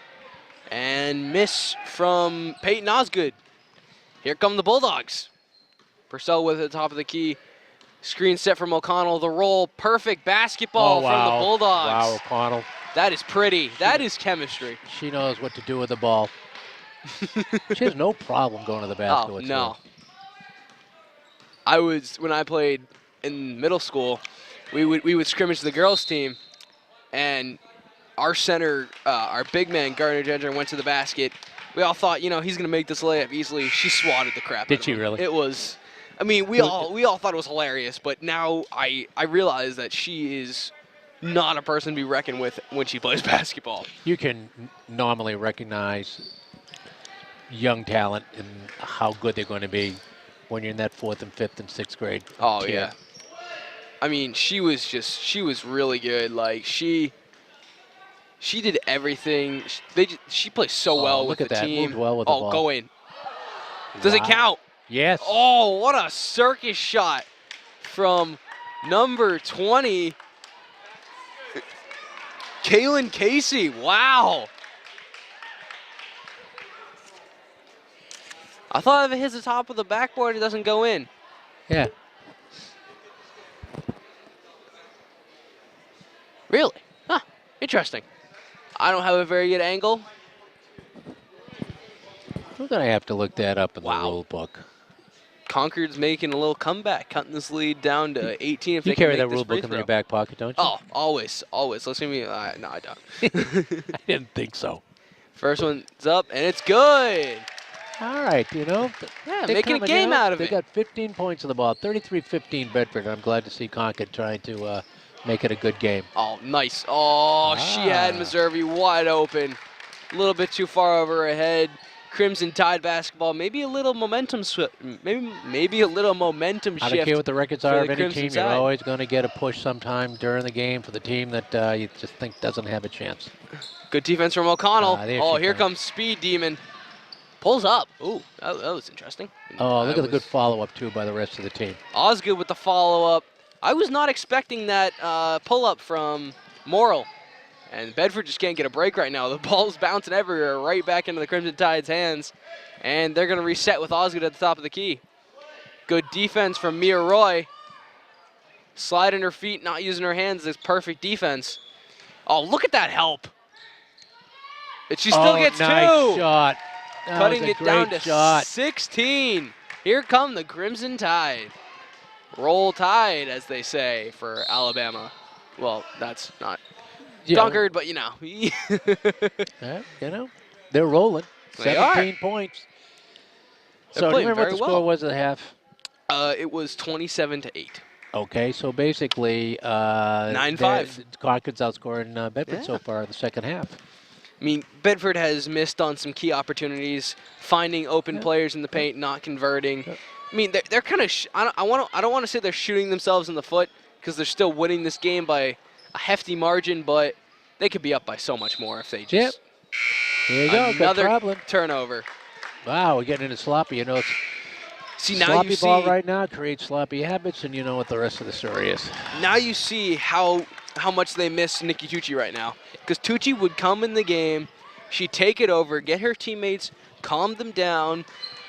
And miss from Peyton Osgood. Here come the Bulldogs. Purcell with the top of the key. Screen set from O'Connell. The roll, perfect basketball from the Bulldogs. Wow, O'Connell. That is pretty. That is chemistry. She knows what to do with the ball. She has no problem going to the basket. Oh, no. When I played in middle school, we would scrimmage the girls team, and our center, our big man, Gardner Ginger, went to the basket. We all thought, he's going to make this layup easily. She swatted the crap out of him. Did she really? It was, we all thought it was hilarious, but now I realize that she is not a person to be reckoned with when she plays basketball. You can normally recognize young talent and how good they're going to be when you're in that 4th and 5th and 6th grade. Oh, tier. yeah. She was really good. Like, she did everything. She plays so well with the team. Moved well with the ball. Go in. Does it count? Yes. Oh, what a circus shot from number 20, Kaylin Casey. Wow. I thought if it hits the top of the backboard, it doesn't go in. Yeah. Really? Huh. Interesting. I don't have a very good angle. We're going to have to look that up in the Wow. rule book. Concord's making a little comeback, cutting this lead down to 18. If You they carry can that make this rule free book in throw. your back pocket, don't you? Oh, always. Listen to me. No, I don't. I didn't think so. First one's up, and it's good. All right, Yeah, they're making a coming game out of They it. got 15 points on the ball, 33-15 Bedford. I'm glad to see Concord trying to make it a good game. Oh, nice. Oh, she had Missouri wide open. A little bit too far over her head. Crimson Tide basketball. Maybe a little momentum maybe a little momentum I shift. don't care what the records for are the of any Crimson team. You're Tide. always going to get a push sometime during the game for the team that you just think doesn't have a chance. Good defense from O'Connell. There Oh, she here comes. comes Speed Demon. Pulls up. Ooh, that was interesting. Oh, look I at the good was- follow-up, too, by the rest of the team. Osgood with the follow-up. I was not expecting that pull-up from Morrill. And Bedford just can't get a break right now. The ball's bouncing everywhere, right back into the Crimson Tide's hands. And they're going to reset with Osgood at the top of the key. Good defense from Mia Roy. Sliding her feet, not using her hands. This perfect defense. Oh, look at that help. And she still gets nice two. Shot. That Cutting was a it down great to shot. 16. Here come the Crimson Tide. Roll Tide, as they say, for Alabama. Well, that's not Concord, but you know. Yeah, you know, they're rolling. They are. 17 points. They're So do you playing remember what very the score well. was at the half? It was 27-8. Okay, so basically 9-5. Concord's outscoring Bedford Yeah. so far in the second half. I mean, Bedford has missed on some key opportunities, finding open Yeah. players in the paint, not converting. Yeah. I mean, they're kind of. I don't want to say they're shooting themselves in the foot because they're still winning this game by a hefty margin, but they could be up by so much more if they just. Here you go, good Another problem. turnover. Wow, we're getting into sloppy. You know, it's See, now sloppy you ball see. right now creates sloppy habits, and you know what the rest of the story is. Now you see how much they miss Nikki Tucci right now. Because Tucci would come in the game, she'd take it over, get her teammates, calm them down,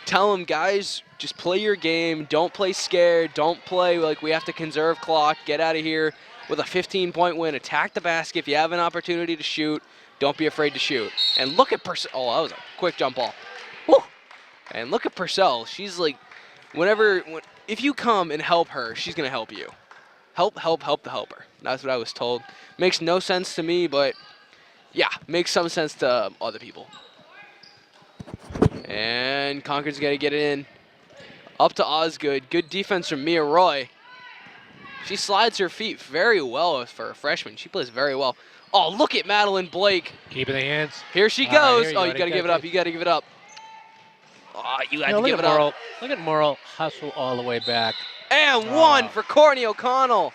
tell them, guys, just play your game, don't play scared, don't play like we have to conserve clock, get out of here with a 15-point win, attack the basket. If you have an opportunity to shoot, don't be afraid to shoot. And look at Purcell. Oh, that was a quick jump ball. Woo! And look at Purcell. She's like, if you come and help her, she's going to help you. Help the helper. That's what I was told. Makes no sense to me, but yeah, makes some sense to other people. And Concord's got to get it in. Up to Osgood. Good defense from Mia Roy. She slides her feet very well for a freshman. She plays very well. Oh, look at Madeline Blake. Keeping the hands. Here she All right, goes. here you Oh, go. you got to give it up. You got to give it up. Oh, you had to Look give at it Morrill. up. Look at Morrill hustle all the way back. And one for Courtney O'Connell.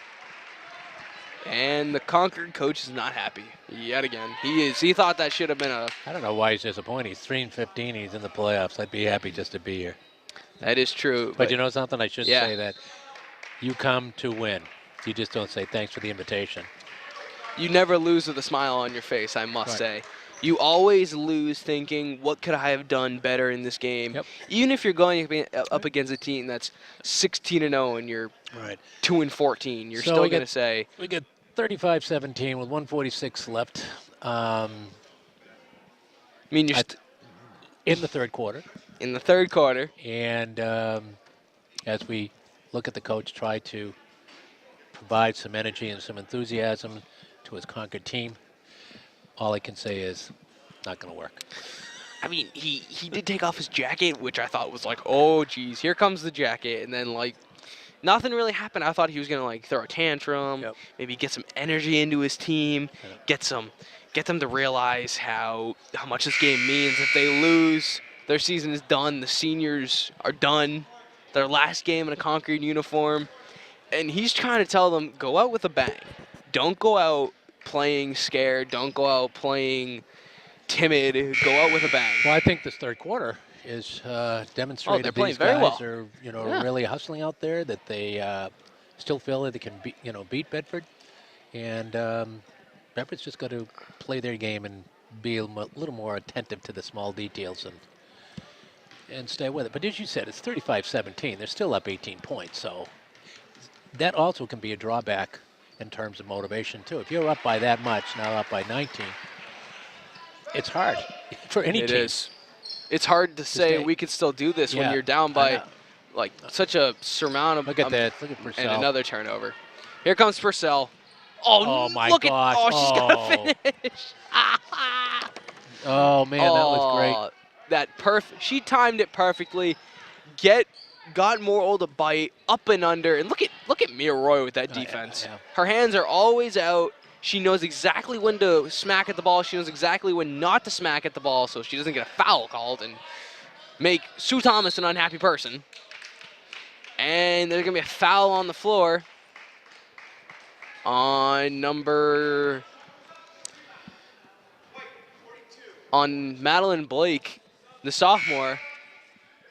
And the Concord coach is not happy yet again. He thought that should have been a. I don't know why he's disappointed. He's 3-15. He's in the playoffs. I'd be happy just to be here. That is true. But you know something? I should Yeah. say that you come to win. You just don't say thanks for the invitation. You never lose with a smile on your face, I must Right. say. You always lose thinking, what could I have done better in this game? Yep. Even if you're going up against a team that's 16-0 and you're Right. 2-14, you're So still we going get- to say, We get 35-17 with 1:46 left I mean, you're in the third quarter. in the third quarter. And as we look at the coach try to provide some energy and some enthusiasm to his Concord team, all I can say is not going to work. I mean, he did take off his jacket, which I thought was like, oh, geez, here comes the jacket. And then, like, nothing really happened. I thought he was going to, like, throw a tantrum, Yep. maybe get some energy into his team, Yep. get them to realize how much this game means. If they lose, their season is done. The seniors are done. Their last game in a Concord uniform. And he's trying to tell them, go out with a bang. Don't go out playing scared. Don't go out playing timid. Go out with a bang. Well, I think this third quarter is demonstrated they're playing these very guys well. are Yeah. really hustling out there, that they still feel that they can beat Bedford. And Bedford's just got to play their game and be a little more attentive to the small details and stay with it. But as you said, it's 35-17. They're still up 18 points, so that also can be a drawback in terms of motivation too. If you're up by that much, now up by 19, it's hard for any It team. is. It's hard to say stay- we could still do this when Yeah, you're down I by know. like such a surmountable. Look at that. Look at And Purcell. another turnover. Here comes Purcell. Oh, Oh, my look gosh. at! Oh, she's got Oh. to finish. Oh man, that was great. That perfect. She timed it perfectly. Got Morrill to bite up and under, and look at Mia Roy with that Yeah, defense. yeah. Her hands are always out. She knows exactly when to smack at the ball. She knows exactly when not to smack at the ball, so she doesn't get a foul called and make Sue Thomas an unhappy person. And there's gonna be a foul on the floor on Madeline Blake, the sophomore.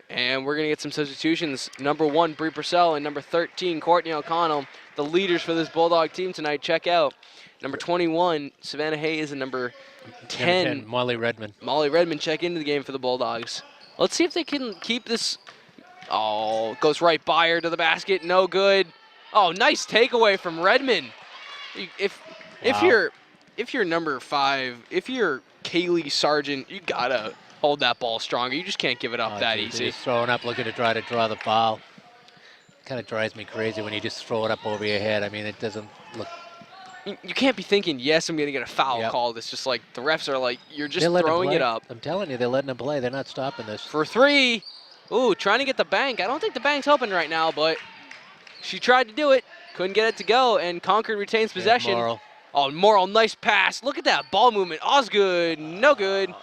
And we're going to get some substitutions. Number 1, Bree Purcell, and number 13, Courtney O'Connell, the leaders for this Bulldog team tonight. Check out number 21, Savannah Hayes, and number 10, Molly Redmond. Molly Redmond, check into the game for the Bulldogs. Let's see if they can keep this Oh, goes right by her to the basket. No good. Oh, nice takeaway from Redmond. If Wow. you're number 5, if you're Kaylee Sargent, you gotta hold that ball stronger. You just can't give it up that Geez, easy. he's throwing up, looking to try to draw the foul. Kind of drives me crazy when you just throw it up over your head. I mean, it doesn't look. You can't be thinking, yes, I'm gonna get a foul Yep. called. It's just like the refs are like, you're just They're letting him throwing play. it up. I'm telling you, they're letting him play. They're not stopping this. For 3. Ooh, trying to get the bank. I don't think the bank's open right now, but she tried to do it. Couldn't get it to go, and Concord retains possession. Morrill. Oh, Morrill, nice pass. Look at that ball movement. Osgood, no good.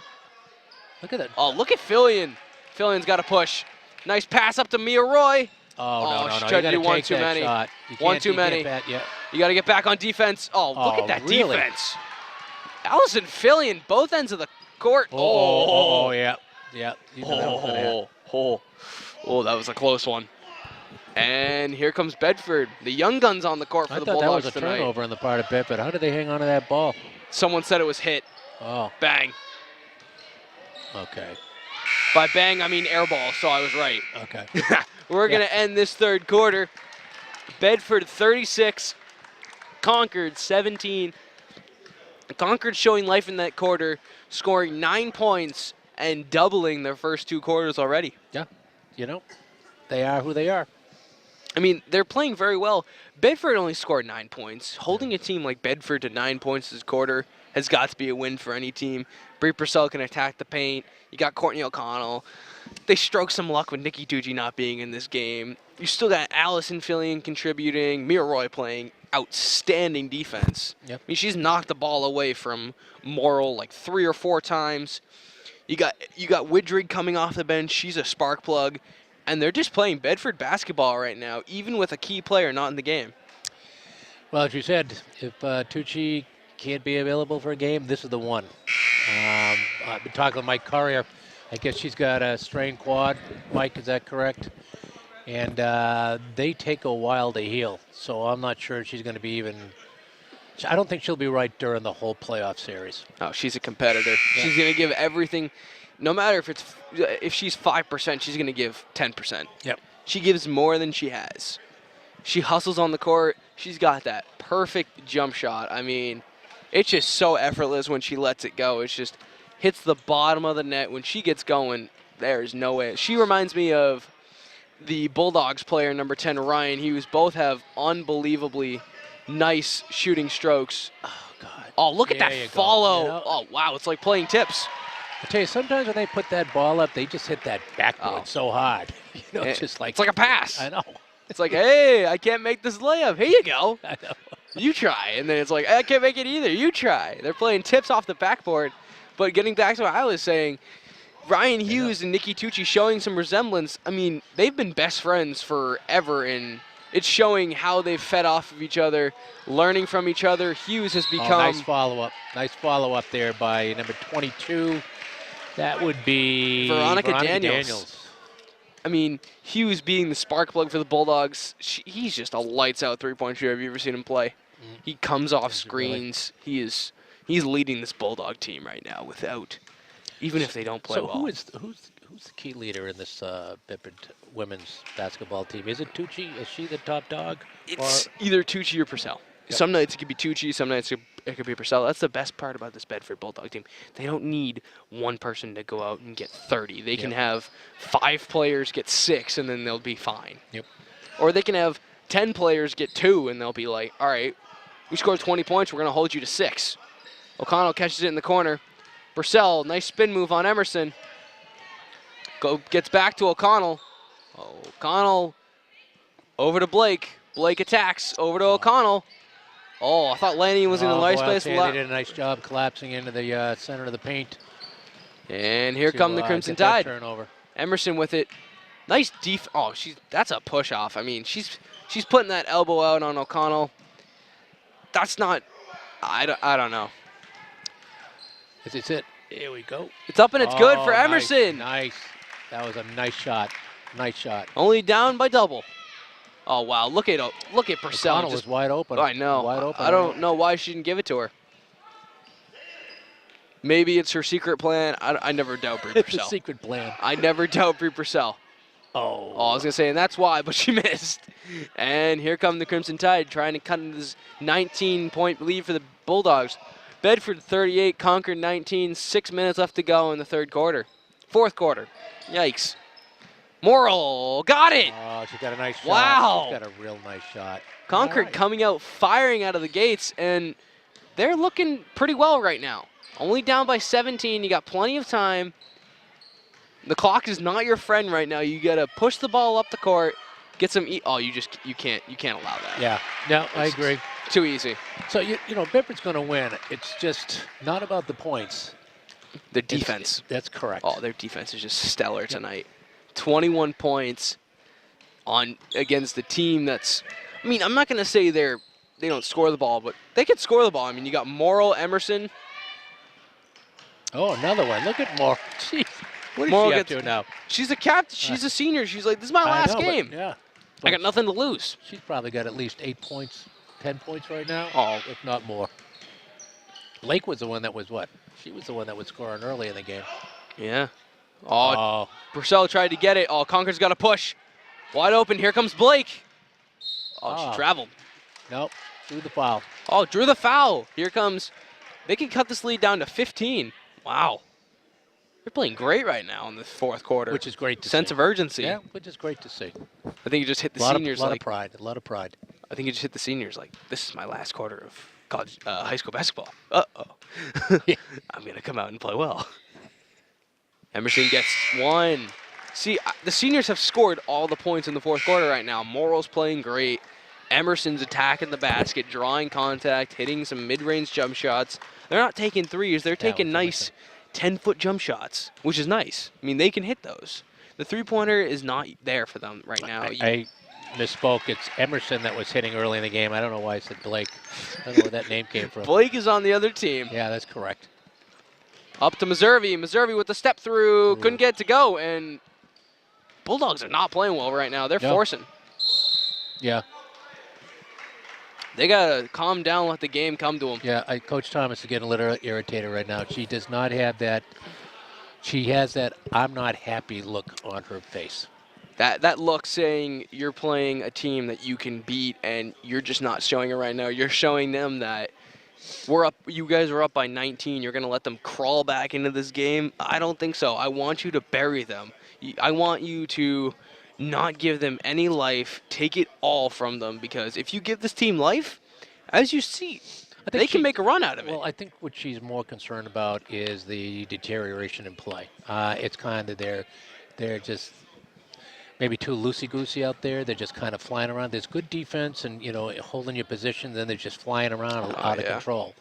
Look at that. Oh, look at Fillion. Fillion's got to push. Nice pass up to Mia Roy. Oh, no. She You tried to got do to one take too that many. shot. One too many. Yeah. You got to get back on defense. Oh, look at that really? defense. Allison Fillion, both ends of the court. Oh, yeah. Yeah. You know that was gonna happen. Oh, that was a close one. And here comes Bedford. The young guns on the court for I the thought that Bulldogs was a tonight. turnover on the part of Bedford. How did they hang on to that ball? Someone said it was hit. Oh, Bang. okay. By bang, I mean air ball, so I was right. Okay. We're going to end this third quarter. Bedford 36, Concord 17. Concord showing life in that quarter, scoring 9 points and doubling their first 2 quarters already. Yeah. You know, they are who they are. I mean, they're playing very well. Bedford only scored 9 points. Holding a team like Bedford to 9 points this quarter has got to be a win for any team. Bree Purcell can attack the paint. You got Courtney O'Connell. They stroke some luck with Nikki Tucci not being in this game. You still got Allison Fillion contributing. Mia Roy playing outstanding defense. Yep. I mean, she's knocked the ball away from Morrill like 3 or 4 times. You got Widrig coming off the bench. She's a spark plug. And they're just playing Bedford basketball right now, even with a key player not in the game. Well, as you said, if Tucci can't be available for a game, this is the one. I've been talking to Mike Currier. I guess she's got a strained quad. Mike, is that correct? And they take a while to heal, so I'm not sure she's going to be even. I don't think she'll be right during the whole playoff series. Oh, she's a competitor. Yeah. She's going to give everything. No matter if she's 5%, she's going to give 10%. Yep. She gives more than she has. She hustles on the court. She's got that perfect jump shot. I mean, it's just so effortless when she lets it go. It's just hits the bottom of the net. When she gets going, there's no way. She reminds me of the Bulldogs player, number 10, Ryan Hughes. Both have unbelievably nice shooting strokes. Oh, God. Oh, look at There that you go. follow. You know? Oh, wow. It's like playing tips. I tell you, sometimes when they put that ball up, they just hit that backboard Oh. so hard. You know, it's just like. It's like a pass. I know. It's like, hey, I can't make this layup. Here you go. I know. You try. And then it's like, I can't make it either. You try. They're playing tips off the backboard. But getting back to what I was saying, Ryan Hughes and Nikki Tucci showing some resemblance. I mean, they've been best friends forever, and it's showing how they've fed off of each other, learning from each other. Hughes has become... Oh, nice follow-up. Nice follow-up there by number 22. That would be Veronica Daniels. I mean, Hughes being the spark plug for the Bulldogs, he's just a lights-out three-point shooter. Have you ever seen him play? He comes off screens. He's leading this Bulldog team right now without, even if they don't play well. who's the key leader in this Bedford women's basketball team? Is it Tucci? Is she the top dog? It's either Tucci or Purcell. Yep. Some nights it could be Tucci, some nights it could be Purcell. That's the best part about this Bedford Bulldog team. They don't need one person to go out and get 30. They can have 5 players get 6, and then they'll be fine. Yep. Or they can have 10 players get 2, and they'll be like, all right, we scored 20 points, we're going to hold you to 6. O'Connell catches it in the corner. Purcell, nice spin move on Emerson. Gets back to O'Connell. O'Connell over to Blake. Blake attacks over to O'Connell. Oh, I thought Lanny was in the nice place. They did a nice job collapsing into the center of the paint. And here come the Crimson get that Tide. Turnover. Emerson with it. Nice Oh, that's a push off. I mean, she's putting that elbow out on O'Connell. That's not. I don't know. Is it? Here we go. It's up and it's good for Emerson. Nice. That was a nice shot. Nice shot. Only down by double. Oh wow! Look at Purcell. O'Connell was wide open. I know. Wide open. I don't know why she didn't give it to her. Maybe it's her secret plan. I never doubt Brie It's Purcell. a secret plan. I never doubt Brie Purcell. Oh. Oh, I was going to say, and that's why, but she missed. And here come the Crimson Tide trying to cut into this 19-point lead for the Bulldogs. Bedford 38, Concord 19, 6 minutes left to go in the fourth quarter. Yikes. Morrill got it. Oh, she got a nice shot. Wow. She's got a real nice shot. Concord All right. coming out firing out of the gates, and they're looking pretty well right now. Only down by 17. You got plenty of time. The clock is not your friend right now. You got to push the ball up the court, get some. Oh, you can't allow that. Yeah. No, I agree. Too easy. So you know, Bedford's going to win. It's just not about the points. The defense. That's correct. Oh, their defense is just stellar tonight. 21 points against the team that's. I mean, I'm not going to say they don't score the ball, but they can score the ball. I mean, you got Morrill, Emerson. Oh, another one. Look at Morrill. Jeez. What is Morrill she up to now? She's a captain. She's a senior. She's like, this is my last game. Yeah. I got nothing to lose. She's probably got at least 8 points, 10 points right now. Oh. If not more. Blake was the one that was what? She was the one that was scoring early in the game. Yeah. Oh. Purcell tried to get it. Oh, Concord's got to push. Wide open. Here comes Blake. Oh, she traveled. Nope. Drew the foul. Oh, drew the foul. Here comes. They can cut this lead down to 15. Wow. They're playing great right now in the fourth quarter. Which is great to see. Sense of urgency. Yeah, which is great to see. I think you just hit the seniors a lot of pride. A lot of pride. I think you just hit the seniors like, this is my last quarter of college, high school basketball. Uh-oh. Yeah. I'm going to come out and play well. Emerson gets one. See, the seniors have scored all the points in the fourth quarter right now. Morrill's playing great. Emerson's attacking the basket, drawing contact, hitting some mid-range jump shots. They're not taking threes. They're taking nice 10-foot jump shots, which is nice. I mean, they can hit those. The three-pointer is not there for them right now. I misspoke. It's Emerson that was hitting early in the game. I don't know why I said Blake. I don't know where that name came from. Blake is on the other team. Yeah, that's correct. Up to Meservey. Meservey with the step through. Couldn't get it to go, and Bulldogs are not playing well right now. They're forcing. Yeah. They got to calm down, let the game come to them. Yeah, Coach Thomas is getting a little irritated right now. She does not have that. She has that I'm not happy look on her face. That look saying you're playing a team that you can beat, and you're just not showing it right now. You're showing them that we're up. You guys are up by 19. You're going to let them crawl back into this game? I don't think so. I want you to bury them. I want you to not give them any life, take it all from them, because if you give this team life, as you see, they can make a run out of it. Well, I think what she's more concerned about is the deterioration in play. It's kind of they're just maybe too loosey-goosey out there. They're just kind of flying around. There's good defense and, you know, holding your position, then they're just flying around out of control.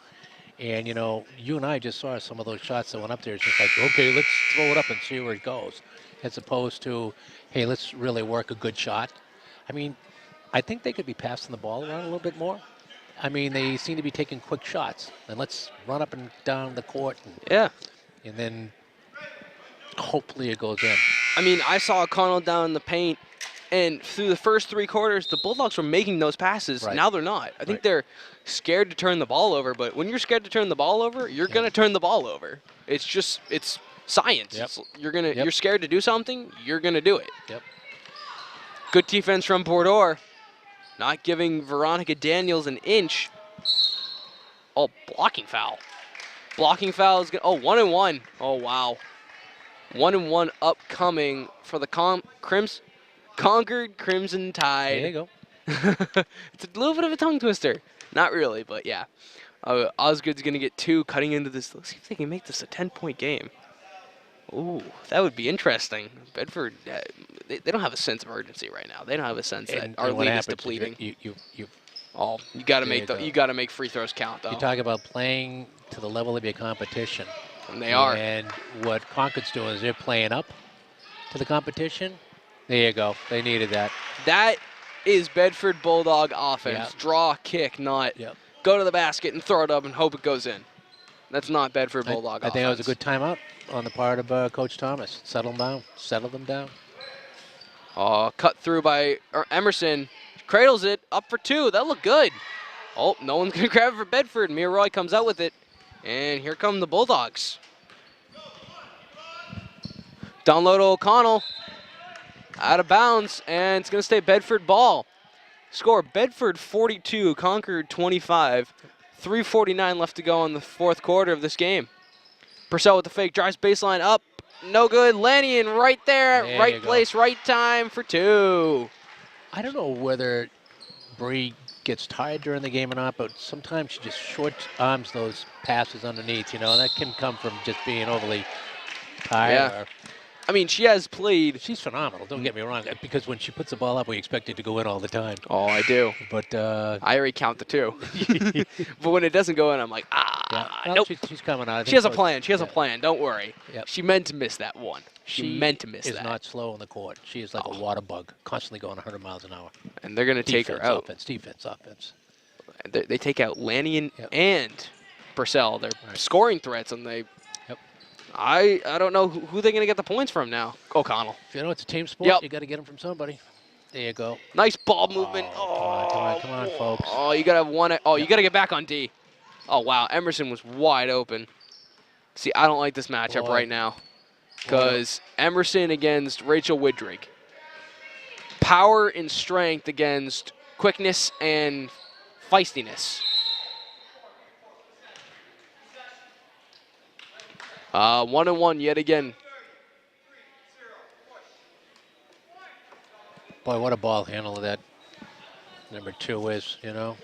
And, you know, you and I just saw some of those shots that went up there. It's just like, okay, let's throw it up and see where it goes, as opposed to, hey, let's really work a good shot. I mean, I think they could be passing the ball around a little bit more. I mean, they seem to be taking quick shots. And let's run up and down the court. And then hopefully it goes in. I mean, I saw Connell down in the paint, and through the first three quarters, the Bulldogs were making those passes. Right. Now they're not. I think they're scared to turn the ball over, but when you're scared to turn the ball over, you're going to turn the ball over. It's just, it's science. Yep. You're scared to do something, you're going to do it. Yep. Good defense from Bordeaux. Not giving Veronica Daniels an inch. Oh, blocking foul. Blocking foul is good. Oh, 1-1. Oh, wow. 1-1 upcoming for the Concord Crimson Tide. There you go. It's a little bit of a tongue twister. Not really, but yeah. Osgood's going to get 2 cutting into this. Let's see if they can make this a 10-point game. Ooh, that would be interesting. Bedford, they don't have a sense of urgency right now. They don't have a sense that our lead is depleting. You got to make free throws count, though. You talk about playing to the level of your competition. And they are. And what Concord's doing is they're playing up to the competition. There you go. They needed that. That is Bedford Bulldog offense. Yep. Draw, kick, not go to the basket and throw it up and hope it goes in. That's not Bedford Bulldog offense. I think that was a good timeout on the part of Coach Thomas. Settle them down. Oh, cut through by Emerson. Cradles it, up for 2. That looked good. Oh, no one's going to grab it for Bedford. Mia Roy comes out with it. And here come the Bulldogs. Down low to O'Connell. Out of bounds, and it's going to stay Bedford ball. Score, Bedford 42, Concord 25. 3:49 left to go in the fourth quarter of this game. Purcell with the fake, drives baseline up. No good. Lannion right there right place, right time for 2. I don't know whether Bree gets tired during the game or not, but sometimes she just short arms those passes underneath, you know, and that can come from just being overly tired. Yeah. I mean, she has played. She's phenomenal, don't get me wrong, because when she puts the ball up, we expect it to go in all the time. Oh, I do. But I already count the 2. But when it doesn't go in, I'm like, well, nope. She's coming out. She has a plan. She has a plan. Don't worry. Yep. She meant to miss that one. She meant to miss that. She is not slow on the court. She is like a water bug, constantly going 100 miles an hour. And they're going to take her out. Defense. They take out Lannion and Purcell. They're scoring threats, and they. Yep. I don't know who they're going to get the points from now. O'Connell. You know, it's a team sport. You got to get them from somebody. There you go. Nice ball movement. Come on, folks. Oh, you got to have one. Oh, you got to get back on D. Oh, wow. Emerson was wide open. See, I don't like this matchup right now because Emerson against Rachel Widrig. Power and strength against quickness and feistiness. 1-1 yet again. Boy, what a ball handler that number 2 is, you know.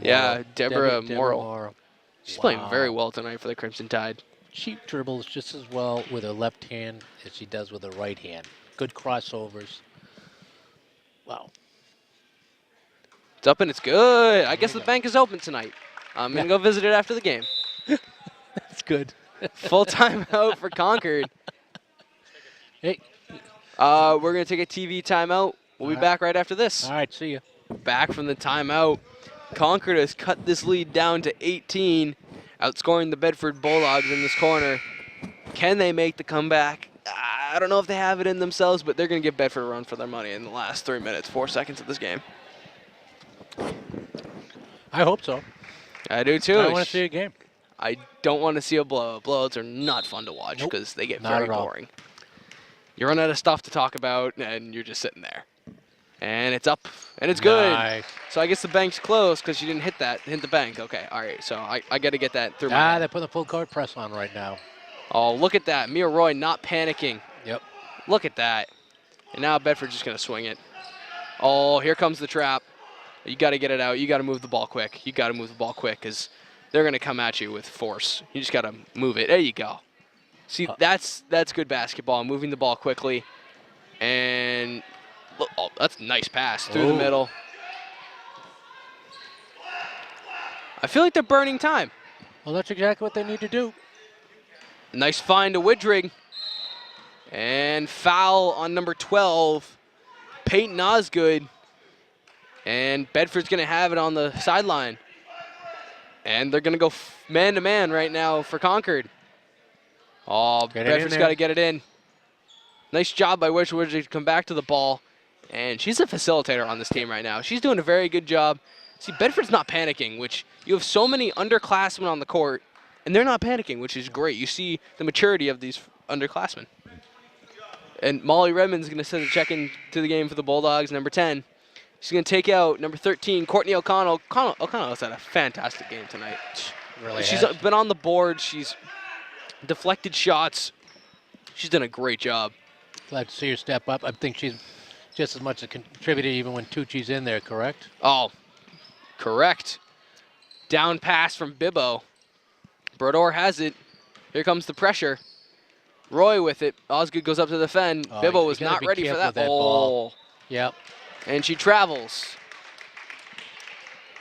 Yeah, Deborah Morrill. Morrill. She's playing very well tonight for the Crimson Tide. She dribbles just as well with her left hand as she does with her right hand. Good crossovers. Wow. It's up and it's good. I guess the bank is open tonight. I'm going to go visit it after the game. That's good. Full timeout for Concord. Hey. We're going to take a TV timeout. We'll be back right after this. All right, see you. Back from the timeout. Concord has cut this lead down to 18, outscoring the Bedford Bulldogs in this corner. Can they make the comeback? I don't know if they have it in themselves, but they're going to give Bedford a run for their money in the last 3 minutes, 4 seconds of this game. I hope so. I do too. I want to see a game. I don't want to see a blowout. Blowouts are not fun to watch because they get very boring. You run out of stuff to talk about, and you're just sitting there. And it's up, and it's good. Nice. So I guess the bank's closed because you didn't hit the bank. Okay, all right. So I got to get that through my head. They're putting the full court press on right now. Oh, look at that. Mia Roy not panicking. Yep. Look at that. And now Bedford's just going to swing it. Oh, here comes the trap. You got to get it out. You got to move the ball quick. You got to move the ball quick because they're going to come at you with force. You just got to move it. There you go. See, that's good basketball, moving the ball quickly. And look, oh, that's a nice pass through the middle. I feel like they're burning time. Well, that's exactly what they need to do. Nice find to Widrig. And foul on number 12, Peyton Osgood. And Bedford's going to have it on the sideline. And they're going to go man-to-man right now for Concord. Oh, Bedford's got to get it in. Nice job by Widrig to come back to the ball. And she's a facilitator on this team right now. She's doing a very good job. See, Bedford's not panicking, which you have so many underclassmen on the court, and they're not panicking, which is great. You see the maturity of these underclassmen. And Molly Redmond's going to send a check-in to the game for the Bulldogs, number 10. She's going to take out number 13, Courtney O'Connell. O'Connell has had a fantastic game tonight. Really She's has. been on the board. She's deflected shots. She's done a great job. Glad to see her step up. I think she's just as much a contributor even when Tucci's in there, correct? Oh, correct. Down pass from Bibbo. Brodor has it. Here comes the pressure. Roy with it. Osgood goes up to defend. Bibbo was not ready for that. Ball. Yep. And she travels.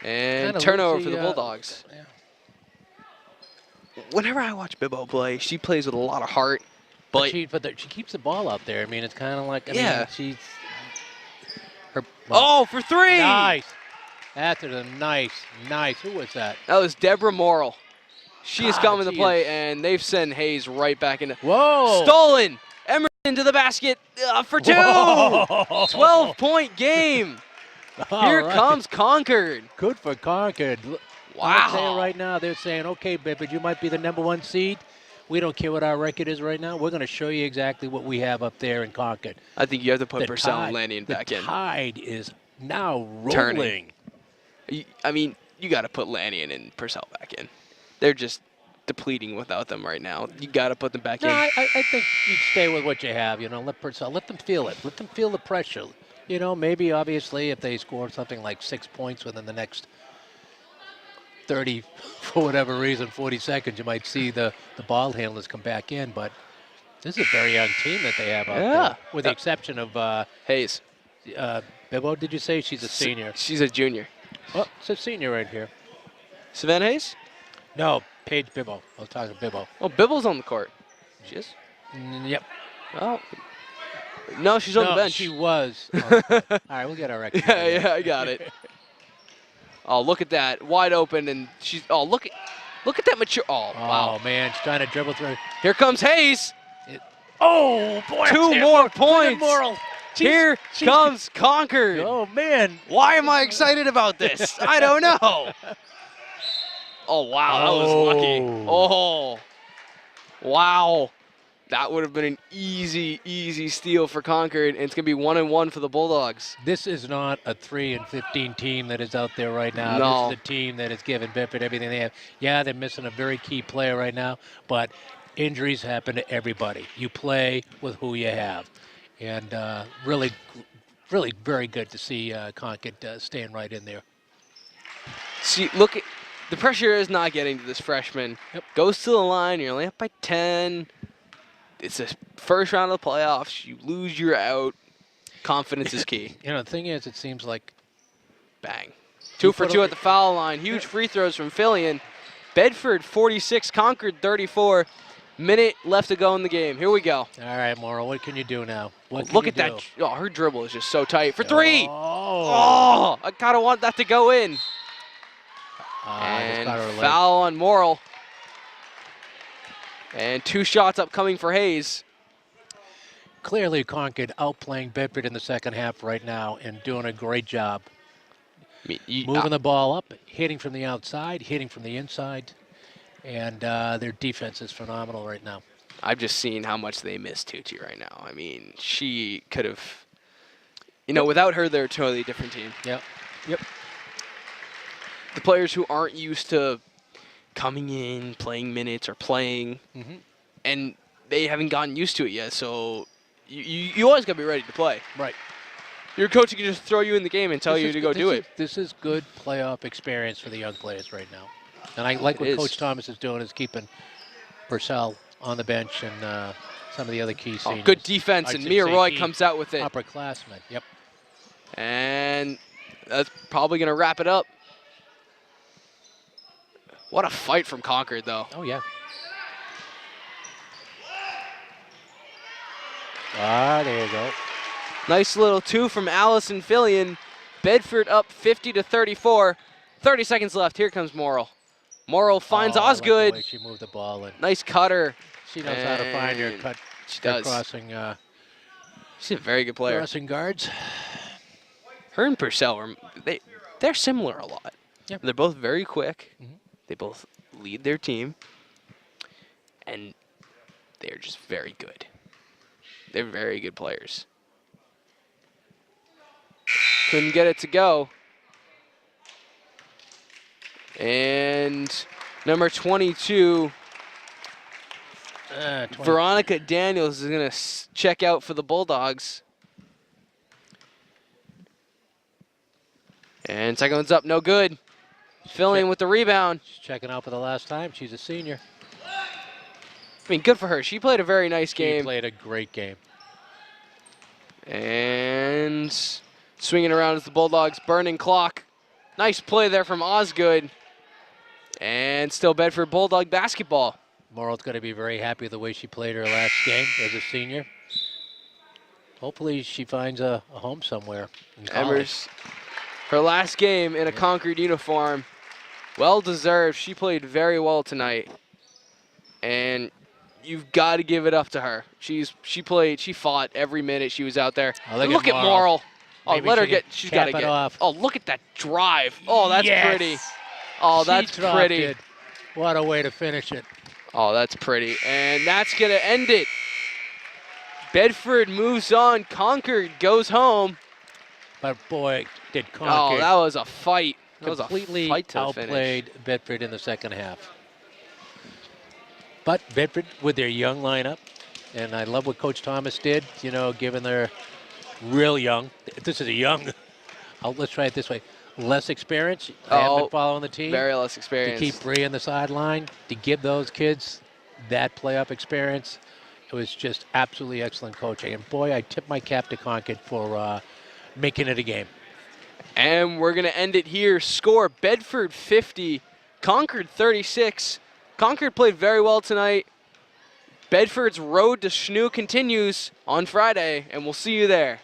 And turnover for the Bulldogs. Yeah. Whenever I watch Bibbo play, she plays with a lot of heart. But she keeps the ball out there. I mean, it's kind of like, I mean, she's... for 3! Nice. That's nice. Who was that? That was Deborah Morrill. She is coming to play, and they've sent Hayes right back in. Whoa! Stolen! Emerson to the basket for 2! 12-point game. Here comes Concord. Good for Concord. Wow. I'll tell you right now, they're saying, okay, Bedford, you might be the #1 seed, we don't care what our record is right now. We're going to show you exactly what we have up there in Concord. I think you have to put The Purcell and tide- Lanyon back in. The tide is now Turning. rolling. I mean, you got to put Lanyon and Purcell back in. They're just depleting without them right now. You got to put them back No, in. I think you stay with what you have. You know, let Purcell, let them feel it. Let them feel the pressure. You know, maybe obviously if they score something like 6 points within the next 30, for whatever reason, 40 seconds, you might see the ball handlers come back in. But this is a very young team that they have out there, with the exception of Hayes. Bibbo. Did you say she's a senior? She's a junior. Oh, it's a senior right here. Savannah Hayes? No, Paige Bibbo. I was talking Bibbo. Oh, Bibble's on the court. She is? Yep. Oh. No, she's on the bench. She was. All right, we'll get our record. Yeah, I got it. Oh, look at that. Wide open, and she's, oh, look at that mature, oh, wow. Oh, man, she's trying to dribble through. Here comes Hayes. Oh, boy. 2 more points. Moral. Here comes Concord. Oh, man. Why am I excited about this? I don't know. Oh, wow, that was lucky. Oh, wow. That would have been an easy steal for Concord, and it's going to be 1-1 for the Bulldogs. This is not a 3-15 team that is out there right now. No. This is a team that has given Bedford everything they have. Yeah, they're missing a very key player right now, but injuries happen to everybody. You play with who you have. And really very good to see Concord staying right in there. See, look, the pressure is not getting to this freshman. Yep. Goes to the line, you're only up by 10. It's the first round of the playoffs. You lose, you're out. Confidence is key. You know, the thing is, it seems like Bang. 2 for 2 at the foul line. Huge free throws from Fillion. Bedford 46, Concord 34. Minute left to go in the game. Here we go. all right, Morrow, what can you do now? What can Look you at that. do? Oh, her dribble is just so tight. For 3. Oh. Oh, I kind of want that to go in. And foul on Morrill. And 2 shots upcoming for Hayes. Clearly, Concord outplaying Bedford in the second half right now and doing a great job. Moving the ball up, hitting from the outside, hitting from the inside. And their defense is phenomenal right now. I've just seen how much they miss Tucci right now. I mean, she could have, you know, without her, they're a totally different team. Yep. The players who aren't used to coming in, playing minutes or playing, and they haven't gotten used to it yet, so you always got to be ready to play. Right. Your coach can just throw you in the game and tell you to go do it. This is good playoff experience for the young players right now. And I like what Coach Thomas is doing, is keeping Purcell on the bench and some of the other key seniors. Good defense, and Mia Roy comes out with it. Upperclassmen, yep. And that's probably going to wrap it up. What a fight from Concord, though. Oh, yeah. There you go. Nice little 2 from Allison Fillion. Bedford up 50-34. 30 seconds left. Here comes Morrill. Morrill finds Osgood. Like the way she moved the ball in. Nice cutter. She knows how to find her cut. She does. Crossing. She's a very good player. Crossing guards. Her and Purcell, they're similar a lot. Yep. They're both very quick. They both lead their team. And they're just very good. They're very good players. Couldn't get it to go. And number 22, Veronica Daniels is going to check out for the Bulldogs. And second one's up, no good. Filling with the rebound. She's checking out for the last time. She's a senior. I mean, good for her. She played a very nice game. She played a great game. And swinging around is the Bulldogs' burning clock. Nice play there from Osgood. And still Bedford Bulldog basketball. Morrill's going to be very happy with the way she played her last game as a senior. Hopefully she finds a home somewhere in college. Her last game in a Concord uniform. Well deserved. She played very well tonight. And you've got to give it up to her. She fought every minute she was out there. Oh, look at Morrill. Oh, Maybe let her get, she's got to get. Off. Oh, look at that drive. Oh, that's pretty. Oh, that's she dropped pretty. it. What a way to finish it. Oh, that's pretty. And that's going to end it. Bedford moves on. Concord goes home. But boy, did Oh, Concord that was a fight. That was a completely fight to the finish. outplayed Bedford in the second half. But Bedford with their young lineup, and I love what Coach Thomas did, you know, given their real young. This is a young, let's try it this way, less experience. They haven't been following the team. Very less To experience. keep Bree on the sideline, to give those kids that playoff experience. It was just absolutely excellent coaching. And boy, I tip my cap to Concord for making it a game. And we're going to end it here. Score Bedford 50, Concord 36. Concord played very well tonight. Bedford's road to Schnoo continues on Friday, and we'll see you there.